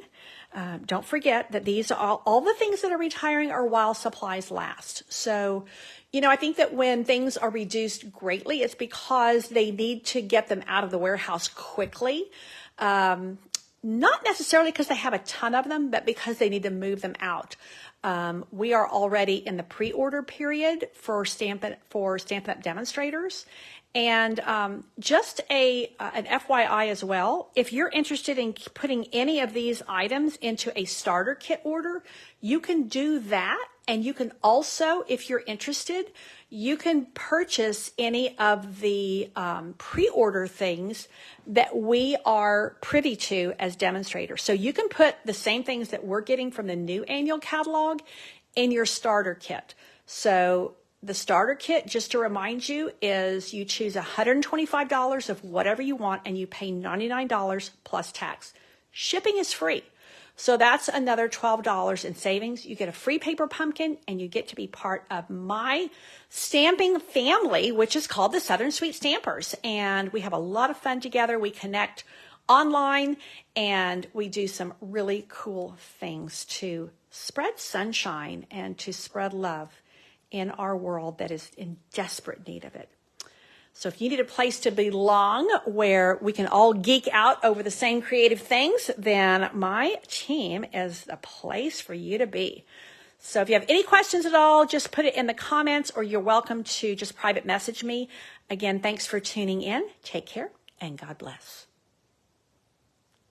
Don't forget that these are all the things that are retiring are while supplies last. So, I think that when things are reduced greatly, it's because they need to get them out of the warehouse quickly. Not necessarily because they have a ton of them, but because they need to move them out. We are already in the pre-order period for Stampin' Up! Demonstrators. And just an FYI as well, if you're interested in putting any of these items into a starter kit order, you can do that. And you can also, if you're interested, you can purchase any of the pre-order things that we are privy to as demonstrators. So you can put the same things that we're getting from the new annual catalog in your starter kit. So the starter kit, just to remind you, is you choose $125 of whatever you want and you pay $99 plus tax. Shipping is free. So that's another $12 in savings. You get a free paper pumpkin and you get to be part of my stamping family, which is called the Southern Sweet Stampers. And we have a lot of fun together. We connect online and we do some really cool things to spread sunshine and to spread love in our world that is in desperate need of it. So if you need a place to belong where we can all geek out over the same creative things, then my team is a place for you to be. So if you have any questions at all, just put it in the comments or you're welcome to just private message me. Again, thanks for tuning in. Take care and God bless.